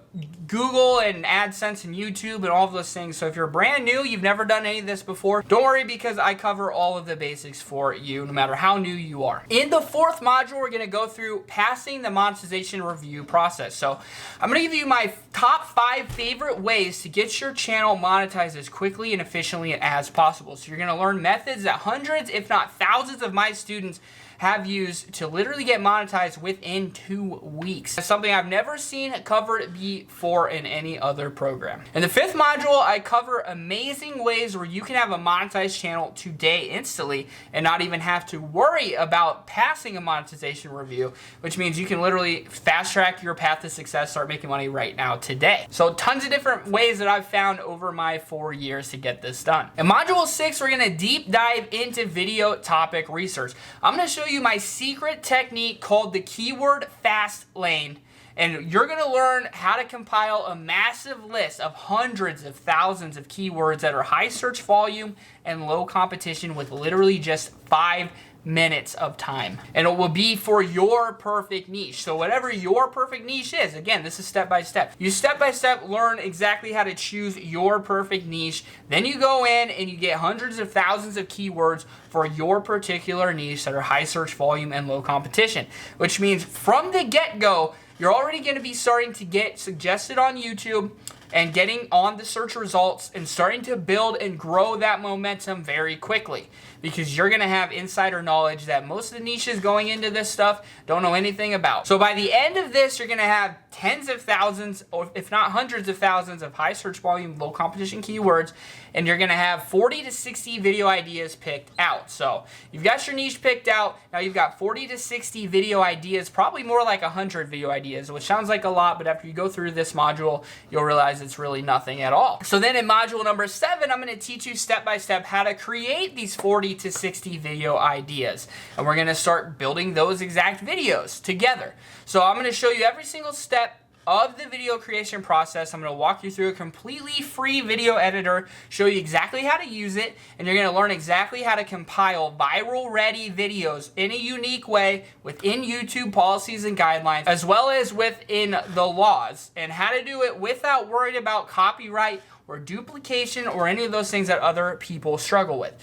Google and AdSense and YouTube and all of those things. So if you're brand new, you've never done any of this before, don't worry, because I cover all of the basics for you, no matter how new you are. In the fourth module, we're gonna go through passing the monetization review process. So I'm gonna give you my top 5 favorite ways to get your channel monetized as quickly and efficiently as possible. So you're gonna learn methods that hundreds, if not thousands of my students have used to literally get monetized within 2 weeks. It's something I've never seen covered before in any other program. In the 5th module, I cover amazing ways where you can have a monetized channel today instantly and not even have to worry about passing a monetization review, which means you can literally fast track your path to success, start making money right now today. So tons of different ways that I've found over my 4 years to get this done. In module 6, we're gonna deep dive into video topic research. I'm gonna show you my secret technique called the keyword fast lane, and you're gonna learn how to compile a massive list of hundreds of thousands of keywords that are high search volume and low competition with literally just 5 minutes of time, and it will be for your perfect niche. So whatever your perfect niche is, again, this is step by step. You step by step learn exactly how to choose your perfect niche. Then you go in and you get hundreds of thousands of keywords for your particular niche that are high search volume and low competition, which means from the get-go, you're already going to be starting to get suggested on YouTube and getting on the search results and starting to build and grow that momentum very quickly, because you're gonna have insider knowledge that most of the niches going into this stuff don't know anything about. So by the end of this, you're gonna have tens of thousands, or if not hundreds of thousands of high search volume, low competition keywords, and you're gonna have 40 to 60 video ideas picked out. So you've got your niche picked out, now you've got 40 to 60 video ideas, probably more like 100 video ideas, which sounds like a lot, but after you go through this module, you'll realize it's really nothing at all. So then in module number 7, I'm gonna teach you step by step how to create these 40 to 60 video ideas. And we're gonna start building those exact videos together. So I'm gonna show you every single step of the video creation process. I'm going to walk you through a completely free video editor, show you exactly how to use it, and you're going to learn exactly how to compile viral ready videos in a unique way within YouTube policies and guidelines, as well as within the laws, and how to do it without worrying about copyright or duplication or any of those things that other people struggle with.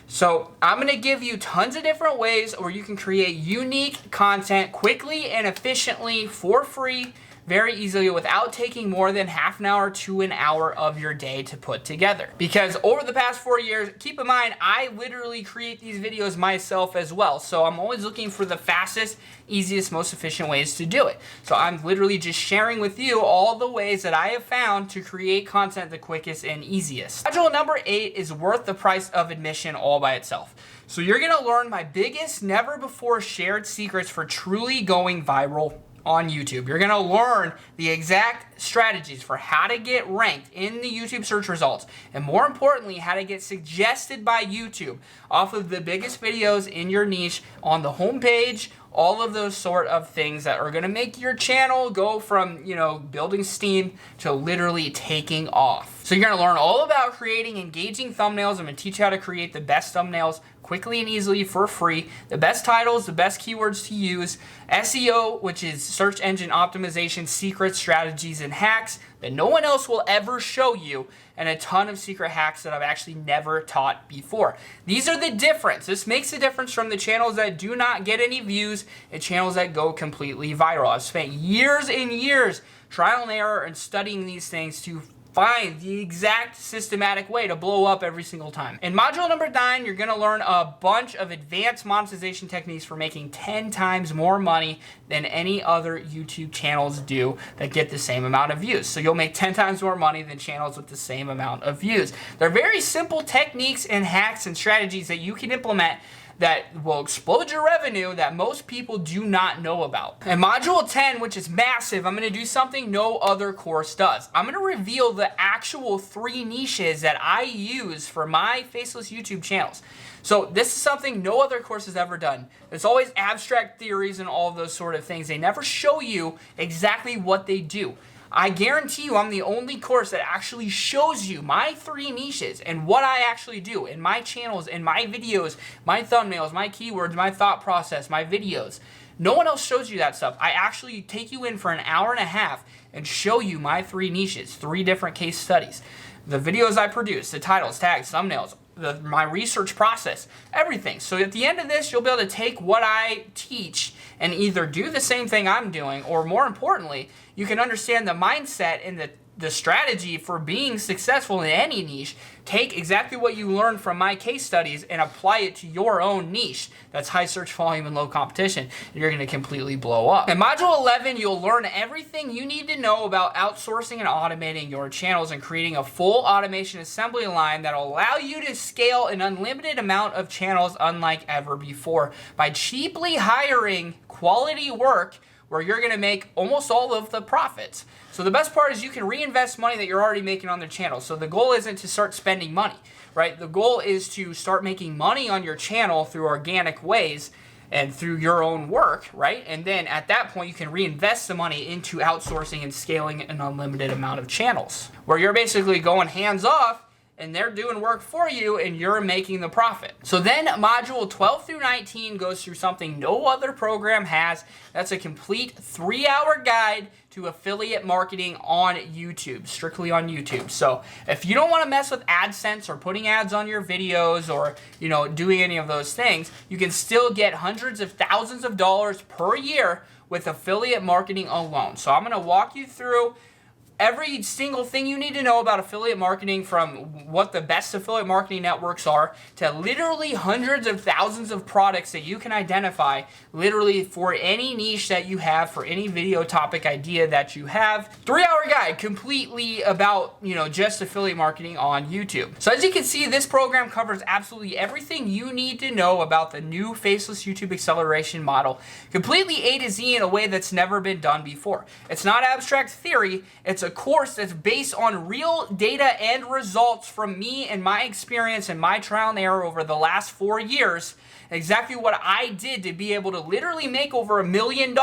So I'm going to give you tons of different ways where you can create unique content quickly and efficiently for free, very easily, without taking more than half an hour to an hour of your day to put together. Because over the past 4 years, keep in mind, I literally create these videos myself as well. So I'm always looking for the fastest, easiest, most efficient ways to do it. So I'm literally just sharing with you all the ways that I have found to create content the quickest and easiest. Module number 8 is worth the price of admission all by itself. So you're gonna learn my biggest, never before shared secrets for truly going viral on YouTube. You're gonna learn the exact strategies for how to get ranked in the YouTube search results, and more importantly, how to get suggested by YouTube off of the biggest videos in your niche on the homepage, all of those sort of things that are gonna make your channel go from, building steam to literally taking off. So you're gonna learn all about creating engaging thumbnails. I'm gonna teach you how to create the best thumbnails quickly and easily for free, the best titles, the best keywords to use, SEO, which is search engine optimization, secret strategies and hacks that no one else will ever show you, and a ton of secret hacks that I've actually never taught before. These are the difference. This makes the difference from the channels that do not get any views and channels that go completely viral. I've spent years and years trial and error and studying these things to find the exact systematic way to blow up every single time. In module number 9, you're gonna learn a bunch of advanced monetization techniques for making 10 times more money than any other YouTube channels do that get the same amount of views. So you'll make 10 times more money than channels with the same amount of views. They're very simple techniques and hacks and strategies that you can implement that will explode your revenue that most people do not know about. In module 10, which is massive, I'm gonna do something no other course does. I'm gonna reveal the actual 3 niches that I use for my faceless YouTube channels. So this is something no other course has ever done. It's always abstract theories and all of those sort of things. They never show you exactly what they do. I guarantee you I'm the only course that actually shows you my 3 niches and what I actually do in my channels, in my videos, my thumbnails, my keywords, my thought process, my videos. No one else shows you that stuff. I actually take you in for an hour and a half and show you my 3 niches, 3 different case studies. The videos I produce, the titles, tags, thumbnails, my research process, everything. So at the end of this, you'll be able to take what I teach and either do the same thing I'm doing, or more importantly, you can understand the mindset and the strategy for being successful in any niche. Take exactly what you learned from my case studies and apply it to your own niche. That's high search volume and low competition. And you're going to completely blow up. In Module 11, you'll learn everything you need to know about outsourcing and automating your channels and creating a full automation assembly line that will allow you to scale an unlimited amount of channels unlike ever before by cheaply hiring quality work where you're going to make almost all of the profits. So the best part is you can reinvest money that you're already making on the channel. So the goal isn't to start spending money, right? The goal is to start making money on your channel through organic ways and through your own work, right? And then at that point, you can reinvest the money into outsourcing and scaling an unlimited amount of channels, where you're basically going hands off and they're doing work for you and you're making the profit. So then module 12 through 19 goes through something no other program has. That's a complete 3-hour guide to affiliate marketing on YouTube, strictly on YouTube. So if you don't want to mess with AdSense or putting ads on your videos or, doing any of those things, you can still get hundreds of thousands of dollars per year with affiliate marketing alone. So I'm going to walk you through every single thing you need to know about affiliate marketing, from what the best affiliate marketing networks are to literally hundreds of thousands of products that you can identify literally for any niche that you have, for any video topic idea that you have. 3-hour guide completely about, just affiliate marketing on YouTube. So as you can see, this program covers absolutely everything you need to know about the new faceless YouTube acceleration model, completely A to Z in a way that's never been done before. It's not abstract theory, it's a course that's based on real data and results from me and my experience and my trial and error over the last 4 years. Exactly what I did to be able to literally make over $1 million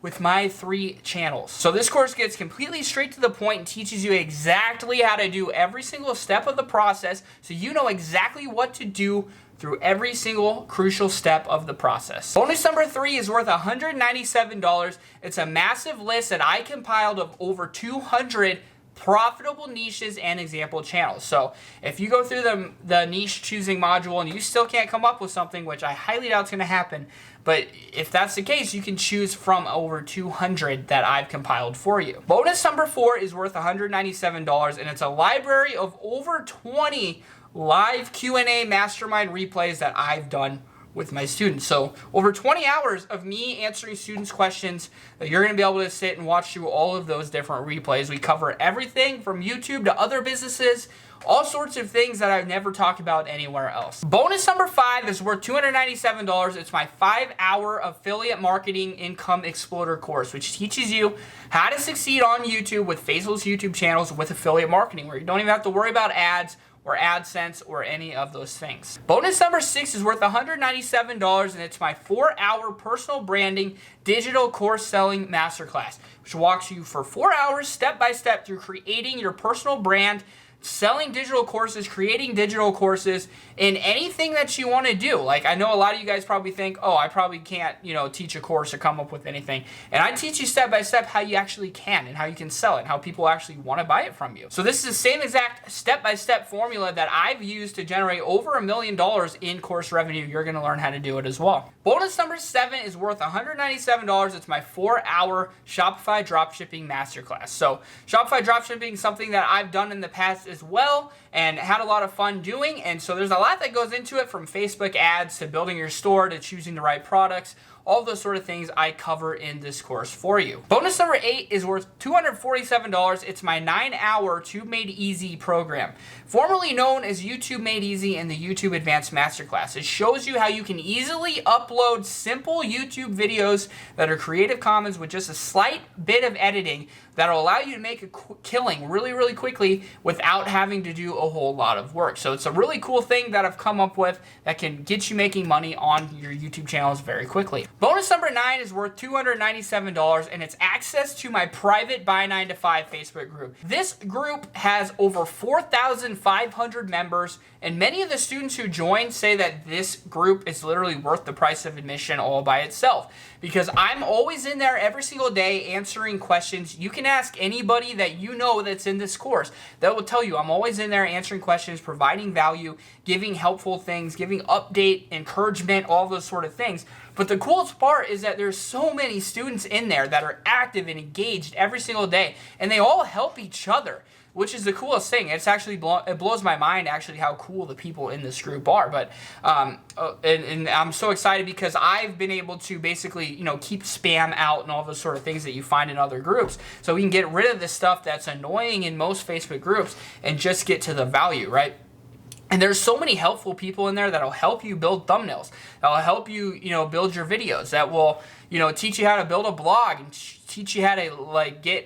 with my 3 channels. So this course gets completely straight to the point and teaches you exactly how to do every single step of the process, so you know exactly what to do through every single crucial step of the process. Bonus number 3 is worth $197. It's a massive list that I compiled of over 200 profitable niches and example channels. So if you go through the niche choosing module and you still can't come up with something, which I highly doubt is going to happen, but if that's the case, you can choose from over 200 that I've compiled for you. Bonus number 4 is worth $197, and it's a library of over 20 live Q&A mastermind replays that I've done with my students. So over 20 hours of me answering students' questions that you're going to be able to sit and watch through all of those different replays. We cover everything from YouTube to other businesses, all sorts of things that I've never talked about anywhere else. Bonus number 5 is worth $297. It's my 5-hour affiliate marketing income exploder course, which teaches you how to succeed on YouTube with faceless YouTube channels with affiliate marketing, where you don't even have to worry about ads or AdSense or any of those things. Bonus number 6 is worth $197, and it's my 4-hour personal branding digital course selling masterclass, which walks you for 4 hours step by step through creating your personal brand, selling digital courses, creating digital courses, in anything that you want to do. Like, I know a lot of you guys probably think, oh, I probably can't, teach a course or come up with anything. And I teach you step by step how you actually can and how you can sell it and how people actually want to buy it from you. So this is the same exact step-by-step formula that I've used to generate over $1 million in course revenue. You're going to learn how to do it as well. Bonus number 7 is worth $197. It's my 4-hour Shopify dropshipping masterclass. So Shopify dropshipping is something that I've done in the past as well and had a lot of fun doing. And so there's a lot that goes into it, from Facebook ads to building your store to choosing the right products. All those sort of things I cover in this course for you. Bonus number 8 is worth $247. It's my 9-hour Tube Made Easy program, formerly known as YouTube Made Easy and the YouTube Advanced Masterclass. It shows you how you can easily upload simple YouTube videos that are Creative Commons with just a slight bit of editing that'll allow you to make a killing really, really quickly without having to do a whole lot of work. So it's a really cool thing that I've come up with that can get you making money on your YouTube channels very quickly. Bonus number 9 is worth $297, and it's access to my private Buy 9 to 5 Facebook group. This group has over 4,500 members, and many of the students who join say that this group is literally worth the price of admission all by itself, because I'm always in there every single day answering questions. You can ask anybody that you know that's in this course that will tell you I'm always in there answering questions, providing value, giving helpful things, giving update, encouragement, all those sort of things. But the coolest part is that there's so many students in there that are active and engaged every single day, and they all help each other, which is the coolest thing. It's actually it blows my mind actually how cool the people in this group are. But and I'm so excited because I've been able to basically, you know, keep spam out and all those sort of things that you find in other groups, so we can get rid of the stuff that's annoying in most Facebook groups and just get to the value, right? And there's so many helpful people in there that'll help you build thumbnails, that'll help you, you know, build your videos, that will, you know, teach you how to build a blog and teach you how to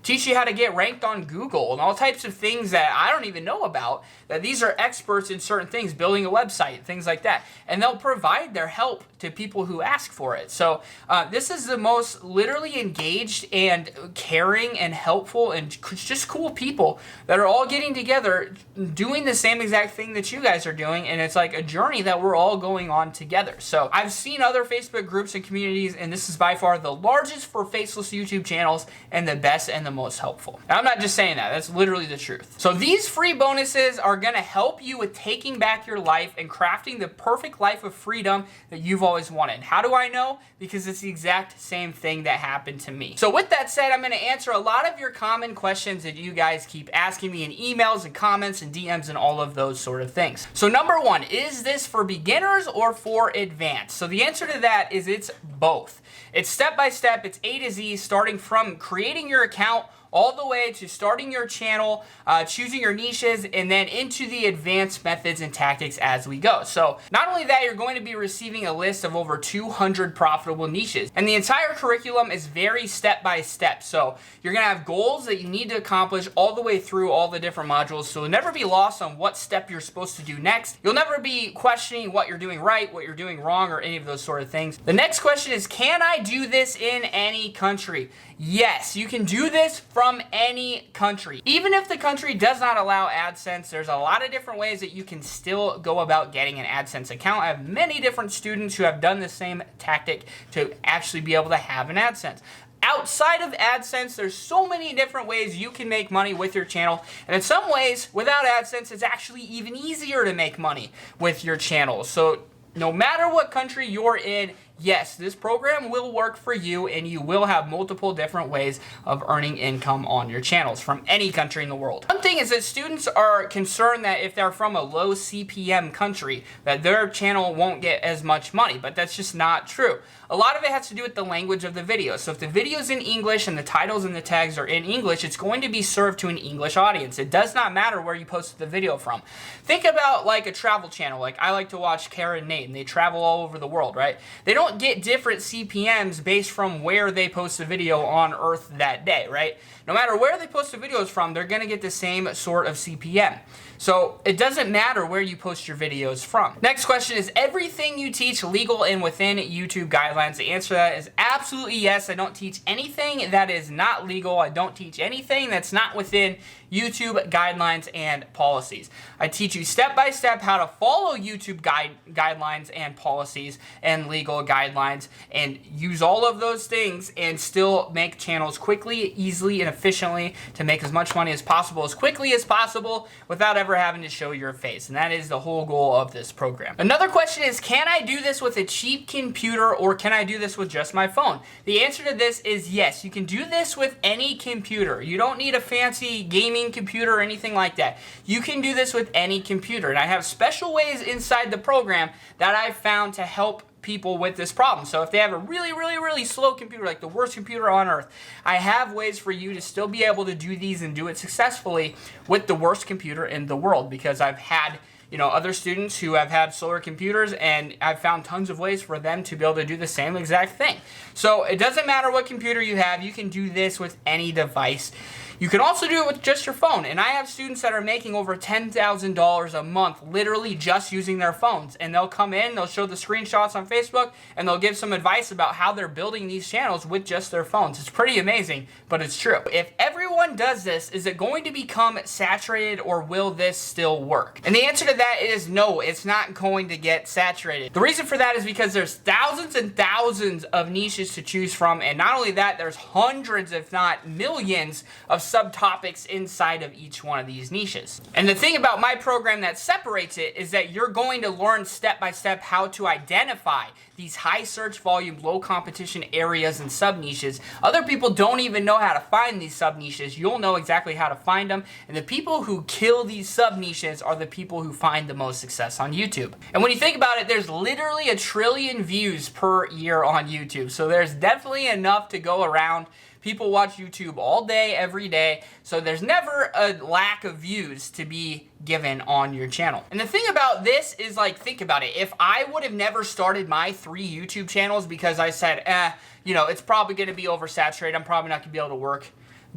teach you how to get ranked on Google and all types of things that I don't even know about, that these are experts in certain things, building a website, things like that. And they'll provide their help to people who ask for it. So this is the most literally engaged and caring and helpful and just cool people that are all getting together doing the same exact thing that you guys are doing, and it's like a journey that we're all going on together. So I've seen other Facebook groups and communities, and this is by far the largest for faceless YouTube channels and the best and the most helpful. And I'm not just saying that, that's literally the truth. So these free bonuses are going to help you with taking back your life and crafting the perfect life of freedom that you've always wanted. How do I know? Because it's the exact same thing that happened to me. So with that said, I'm going to answer a lot of your common questions that you guys keep asking me in emails and comments and DMs and all of those sort of things. So number 1, is this for beginners or for advanced? So the answer to that is it's both. It's step by step, it's A to Z, starting from creating your account all the way to starting your channel, choosing your niches, and then into the advanced methods and tactics as we go. So not only that, you're going to be receiving a list of over 200 profitable niches. And the entire curriculum is very step by step. So you're going to have goals that you need to accomplish all the way through all the different modules. So you'll never be lost on what step you're supposed to do next. You'll never be questioning what you're doing right, what you're doing wrong, or any of those sort of things. The next question is, can I do this in any country? Yes, you can do this from any country. Even if the country does not allow AdSense, there's a lot of different ways that you can still go about getting an AdSense account. I have many different students who have done the same tactic to actually be able to have an AdSense. Outside of AdSense, there's so many different ways you can make money with your channel. And in some ways, without AdSense, it's actually even easier to make money with your channel. So no matter what country you're in, yes, this program will work for you, and you will have multiple different ways of earning income on your channels from any country in the world. One thing is that students are concerned that if they're from a low CPM country, that their channel won't get as much money, but that's just not true. A lot of it has to do with the language of the video. So if the video's in English and the titles and the tags are in English, it's going to be served to an English audience. It does not matter where you posted the video from. Think about like a travel channel. Like I like to watch Kara and Nate, and they travel all over the world, right? They don't get different CPMs based from where they post a video on Earth that day, right? No matter where they post the videos from, they're going to get the same sort of CPM. So it doesn't matter where you post your videos from. Next question is, everything you teach legal and within YouTube guidelines? The answer to that is absolutely yes. I don't teach anything that is not legal. I don't teach anything that's not within YouTube guidelines and policies. I teach you step by step how to follow YouTube guidelines and policies and legal guidelines and use all of those things and still make channels quickly, easily, and efficiently to make as much money as possible, as quickly as possible, without ever having to show your face. And that is the whole goal of this program. Another question is, can I do this with a cheap computer, or can I do this with just my phone? The answer to this is yes. You can do this with any computer. You don't need a fancy gaming computer or anything like that. You can do this with any computer. And I have special ways inside the program that I've found to help people with this problem. So if they have a really slow computer, like the worst computer on earth, I have ways for you to still be able to do these and do it successfully with the worst computer in the world, because I've had other students who have had slower computers, and I've found tons of ways for them to be able to do the same exact thing. So it doesn't matter what computer you have, you can do this with any device. You can also do it with just your phone, and I have students that are making over $10,000 a month literally just using their phones, and they'll come in, they'll show the screenshots on Facebook, and they'll give some advice about how they're building these channels with just their phones. It's pretty amazing, but it's true. If everyone does this, is it going to become saturated, or will this still work? And the answer to that is no, it's not going to get saturated. The reason for that is because there's thousands and thousands of niches to choose from, and not only that, there's hundreds, if not millions, of subtopics inside of each one of these niches. And the thing about my program that separates it is that you're going to learn step by step how to identify these high search volume, low competition areas and sub niches. Other people don't even know how to find these sub niches. You'll know exactly how to find them, and the people who kill these sub niches are the people who find the most success on YouTube. And when you think about it, there's literally 1 trillion views per year on YouTube, so there's definitely enough to go around. People watch YouTube all day, every day, so there's never a lack of views to be given on your channel. And the thing about this is, like, think about it. If I would have never started my 3 YouTube channels because I said, you know, it's probably gonna be oversaturated, I'm probably not gonna be able to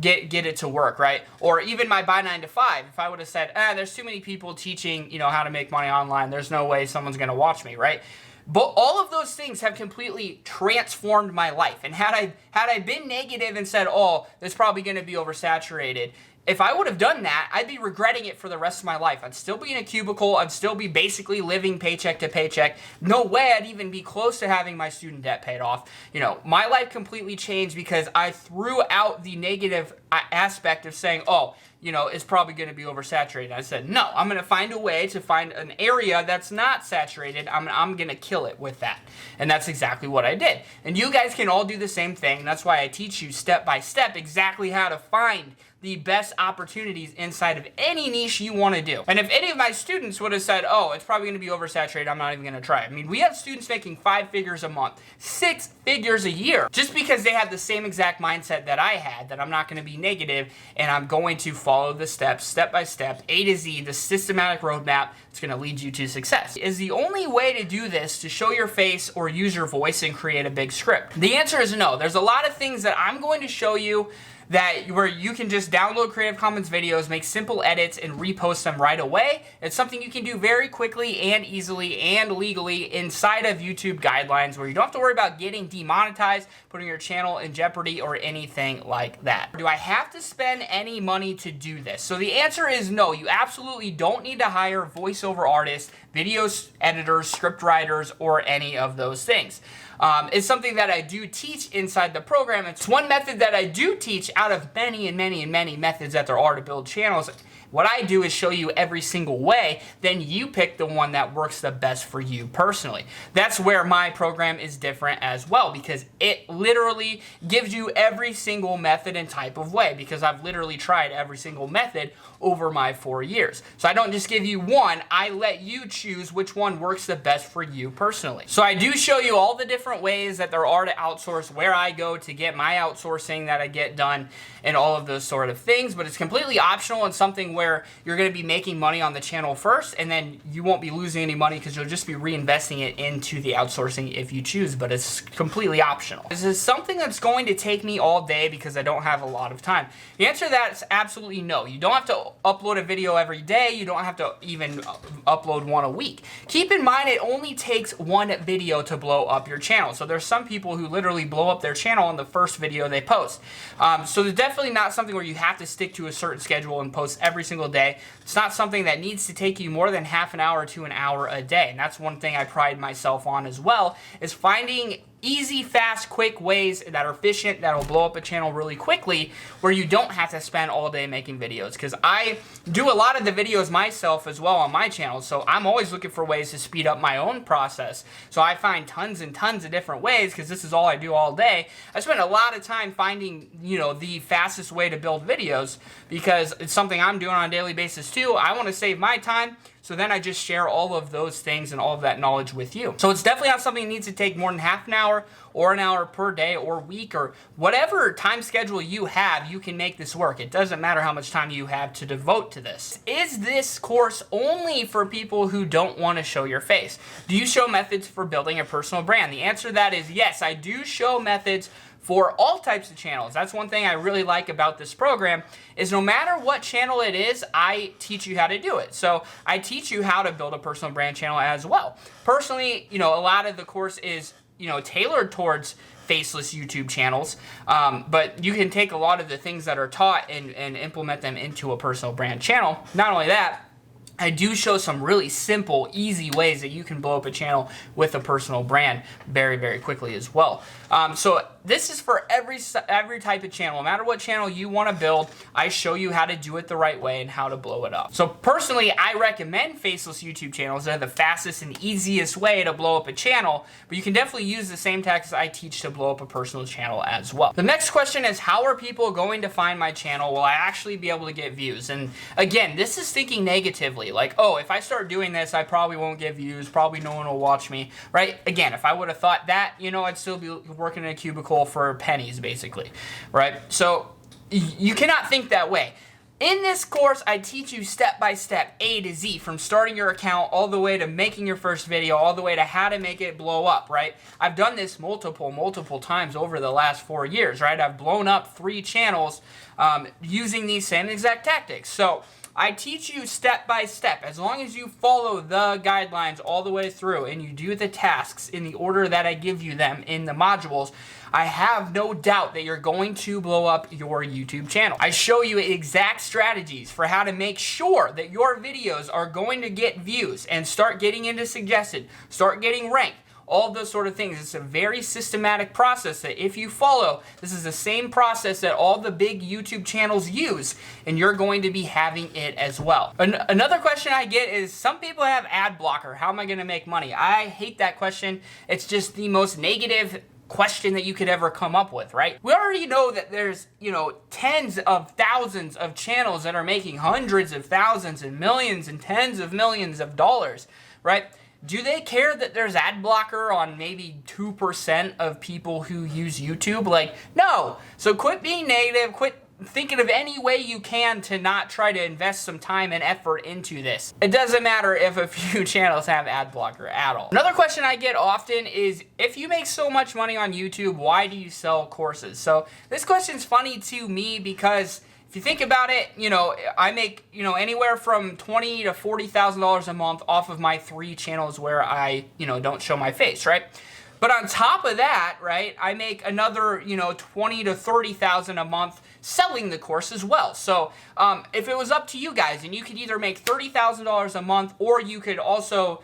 get it to work, right? Or even my buy 9 to 5, if I would have said, there's too many people teaching, you know, how to make money online, there's no way someone's gonna watch me, right? But all of those things have completely transformed my life. And had I been negative and said, oh, it's probably going to be oversaturated, if I would have done that, I'd be regretting it for the rest of my life. I'd still be in a cubicle. I'd still be basically living paycheck to paycheck. No way I'd even be close to having my student debt paid off. You know, my life completely changed because I threw out the negative aspect of saying, oh, you know, it's probably going to be oversaturated. I said, no, I'm going to find a way to find an area that's not saturated. I'm going to kill it with that. And that's exactly what I did. And you guys can all do the same thing. That's why I teach you step by step exactly how to find the best opportunities inside of any niche you want to do. And if any of my students would have said, oh, it's probably going to be oversaturated, I'm not even going to try. I mean, we have students making 5 figures a month, 6 figures a year, just because they have the same exact mindset that I had, that I'm not going to be negative and I'm going to follow the steps, step by step, A to Z, the systematic roadmap. It's going to lead you to success. Is the only way to do this to show your face or use your voice and create a big script? The answer is no. There's a lot of things that I'm going to show you where you can just download Creative Commons videos, make simple edits, and repost them right away. It's something you can do very quickly and easily and legally inside of YouTube guidelines, where you don't have to worry about getting demonetized, putting your channel in jeopardy, or anything like that. Do I have to spend any money to do this? So the answer is no. You absolutely don't need to hire voiceover artists, video editors, script writers, or any of those things. It's something that I do teach inside the program. It's one method that I do teach out of many and many and many methods that there are to build channels. What I do is show you every single way, then you pick the one that works the best for you personally. That's where my program is different as well, because it literally gives you every single method and type of way, because I've literally tried every single method over my 4 years. So I don't just give you one, I let you choose which one works the best for you personally. So I do show you all the different ways that there are to outsource, where I go to get my outsourcing that I get done, and all of those sort of things, but it's completely optional and something where you're going to be making money on the channel first, and then you won't be losing any money because you'll just be reinvesting it into the outsourcing if you choose, but it's completely optional. This is something that's going to take me all day because I don't have a lot of time. The answer to that is absolutely no. You don't have to upload a video every day. You don't have to even upload one a week. Keep in mind, it only takes one video to blow up your channel. So there's some people who literally blow up their channel on the first video they post. So there's definitely not something where you have to stick to a certain schedule and post every single day. It's not something that needs to take you more than half an hour to an hour a day. And that's one thing I pride myself on as well, is finding easy, fast, quick ways that are efficient, that'll blow up a channel really quickly, where you don't have to spend all day making videos. Because I do a lot of the videos myself as well on my channel, so I'm always looking for ways to speed up my own process. So I find tons and tons of different ways, because this is all I do all day. I spend a lot of time finding, you know, the fastest way to build videos, because it's something I'm doing on a daily basis too. I want to save my time, so then I just share all of those things and all of that knowledge with you. So it's definitely not something that needs to take more than half an hour or an hour per day or week, or whatever time schedule you have, you can make this work. It doesn't matter how much time you have to devote to this. Is this course only for people who don't want to show your face? Do you show methods for building a personal brand? The answer to that is yes, I do show methods for all types of channels. That's one thing I really like about this program, is no matter what channel it is, I teach you how to do it. So I teach you how to build a personal brand channel as well. Personally, a lot of the course is, tailored towards faceless YouTube channels, but you can take a lot of the things that are taught and implement them into a personal brand channel. Not only that, I do show some really simple, easy ways that you can blow up a channel with a personal brand very, very quickly as well. So this is for every type of channel. No matter what channel you want to build, I show you how to do it the right way and how to blow it up. So personally, I recommend faceless YouTube channels. They're the fastest and easiest way to blow up a channel, but you can definitely use the same tactics I teach to blow up a personal channel as well. The next question is, how are people going to find my channel? Will I actually be able to get views? And again, this is thinking negatively. Like, oh, if I start doing this, I probably won't get views. Probably no one will watch me, right? Again, if I would have thought that, I'd still be working in a cubicle for pennies, basically, right? So you cannot think that way. In this course, I teach you step by step, A to Z, from starting your account all the way to making your first video, all the way to how to make it blow up, right? I've done this multiple times over the last 4 years, right? I've blown up 3 channels using these same exact tactics. So I teach you step by step. As long as you follow the guidelines all the way through and you do the tasks in the order that I give you them in the modules, I have no doubt that you're going to blow up your YouTube channel. I show you exact strategies for how to make sure that your videos are going to get views and start getting into suggested, start getting ranked. All of those sort of things. It's a very systematic process that if you follow, this is the same process that all the big YouTube channels use, and you're going to be having it as well. Another question I get is, some people have ad blocker. How am I going to make money? I hate that question. It's just the most negative question that you could ever come up with, right? We already know that there's, tens of thousands of channels that are making hundreds of thousands and millions and tens of millions of dollars, right? Do they care that there's ad blocker on maybe 2% of people who use YouTube? Like, no. So quit being negative, quit thinking of any way you can to not try to invest some time and effort into this. It doesn't matter if a few channels have ad blocker at all. Another question I get often is, if you make so much money on YouTube, why do you sell courses? So this question's funny to me because if you think about it, I make, anywhere from $20,000 to $40,000 a month off of my 3 channels where I, don't show my face, right? But on top of that, right, I make another, $20,000 to $30,000 a month selling the course as well. So if it was up to you guys, and you could either make $30,000 a month, or you could also,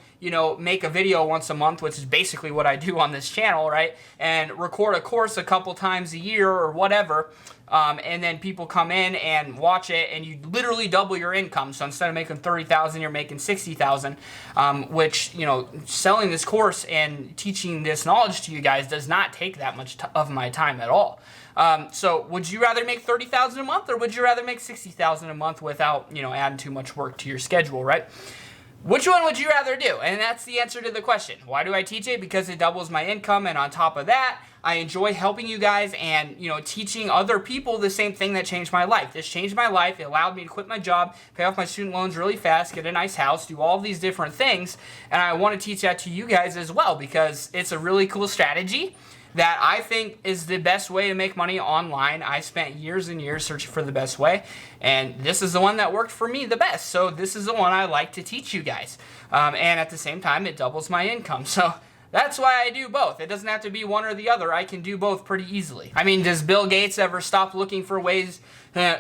make a video once a month, which is basically what I do on this channel, right? And record a course a couple times a year or whatever. And then people come in and watch it, and you literally double your income. So instead of making $30,000, you're making $60,000, which, selling this course and teaching this knowledge to you guys does not take that much of my time at all. So would you rather make $30,000 a month, or would you rather make $60,000 a month without, adding too much work to your schedule, right? Which one would you rather do? And that's the answer to the question. Why do I teach it? Because it doubles my income, and on top of that, I enjoy helping you guys and, teaching other people the same thing that changed my life. This changed my life. It allowed me to quit my job, pay off my student loans really fast, get a nice house, do all these different things, and I want to teach that to you guys as well because it's a really cool strategy that I think is the best way to make money online. I spent years and years searching for the best way, and this is the one that worked for me the best. So this is the one I like to teach you guys. And at the same time, it doubles my income. So that's why I do both. It doesn't have to be one or the other. I can do both pretty easily. I mean, does Bill Gates ever stop looking for ways,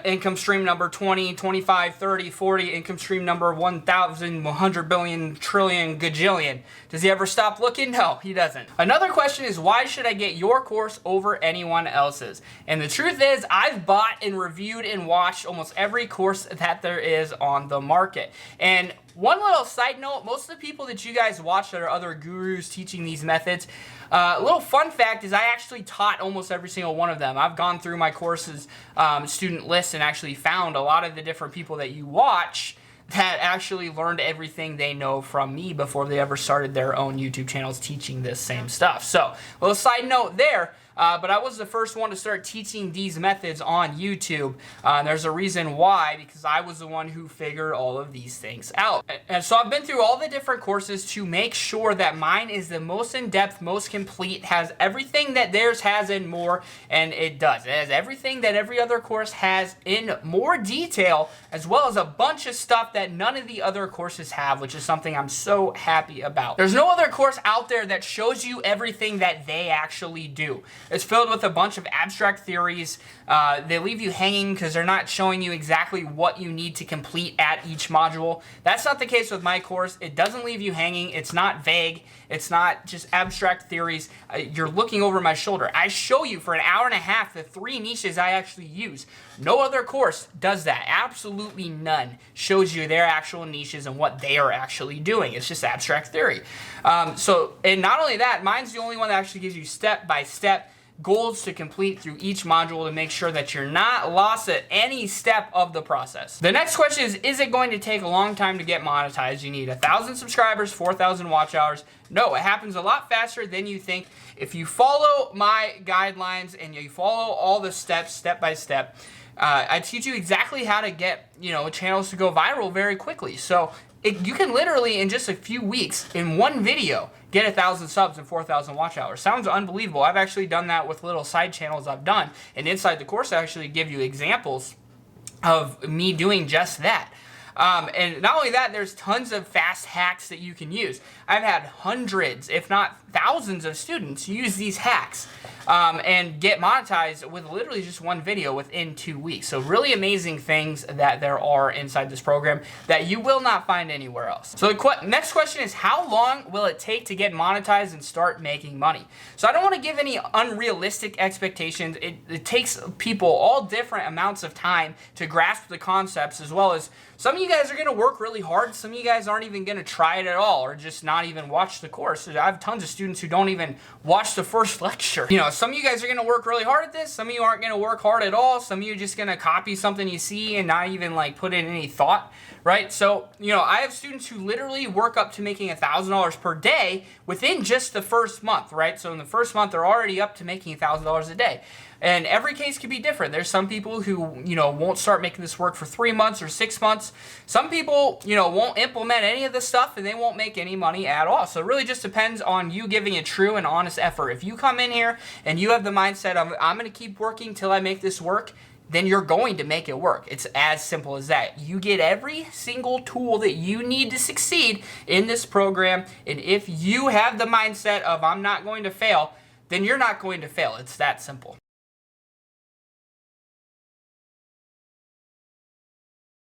income stream number 20, 25, 30, 40, income stream number 1,000, 100 billion, trillion, gajillion? Does he ever stop looking? No, he doesn't. Another question is, why should I get your course over anyone else's? And the truth is, I've bought and reviewed and watched almost every course that there is on the market. And one little side note, most of the people that you guys watch that are other gurus teaching these methods, a little fun fact is I actually taught almost every single one of them. I've gone through my courses student list and actually found a lot of the different people that you watch that actually learned everything they know from me before they ever started their own YouTube channels teaching this same stuff. So, a little side note there. but I was the first one to start teaching these methods on YouTube. There's a reason why, because I was the one who figured all of these things out. And so I've been through all the different courses to make sure that mine is the most in-depth, most complete, has everything that theirs has and more, and it does. It has everything that every other course has in more detail, as well as a bunch of stuff that none of the other courses have, which is something I'm so happy about. There's no other course out there that shows you everything that they actually do. It's filled with a bunch of abstract theories. They leave you hanging because they're not showing you exactly what you need to complete at each module. That's not the case with my course. It doesn't leave you hanging. It's not vague. It's not just abstract theories. You're looking over my shoulder. I show you for an hour and a half the 3 niches I actually use. No other course does that. Absolutely none shows you their actual niches and what they are actually doing. It's just abstract theory. And not only that, mine's the only one that actually gives you step-by-step goals to complete through each module to make sure that you're not lost at any step of the process. The next question is it going to take a long time to get monetized? You need 1,000 subscribers, 4,000 watch hours. No, it happens a lot faster than you think. If you follow my guidelines and you follow all the steps, step by step, I teach you exactly how to get, channels to go viral very quickly. So you can literally, in just a few weeks, in one video, get 1,000 subs and 4,000 watch hours. Sounds unbelievable. I've actually done that with little side channels I've done. And inside the course, I actually give you examples of me doing just that. And not only that, there's tons of fast hacks that you can use. I've had hundreds, if not thousands of students use these hacks and get monetized with literally just one video within 2 weeks. So really amazing things that there are inside this program that you will not find anywhere else. So the next question is, how long will it take to get monetized and start making money? So I don't want to give any unrealistic expectations. It takes people all different amounts of time to grasp the concepts, as well as some of you guys are going to work really hard. Some of you guys aren't even going to try it at all, or just not even watch the course. I have tons of students who don't even watch the first lecture. Some of you guys are going to work really hard at this. Some of you aren't going to work hard at all. Some of you are just going to copy something you see and not even put in any thought, right? So, I have students who literally work up to making $1,000 per day within just the first month, right? So in the first month, they're already up to making $1,000 a day. And every case could be different. There's some people who, won't start making this work for 3 months or 6 months. Some people, won't implement any of this stuff and they won't make any money at all. So it really just depends on you giving a true and honest effort. If you come in here and you have the mindset of, I'm going to keep working till I make this work, then you're going to make it work. It's as simple as that. You get every single tool that you need to succeed in this program. And if you have the mindset of, I'm not going to fail, then you're not going to fail. It's that simple.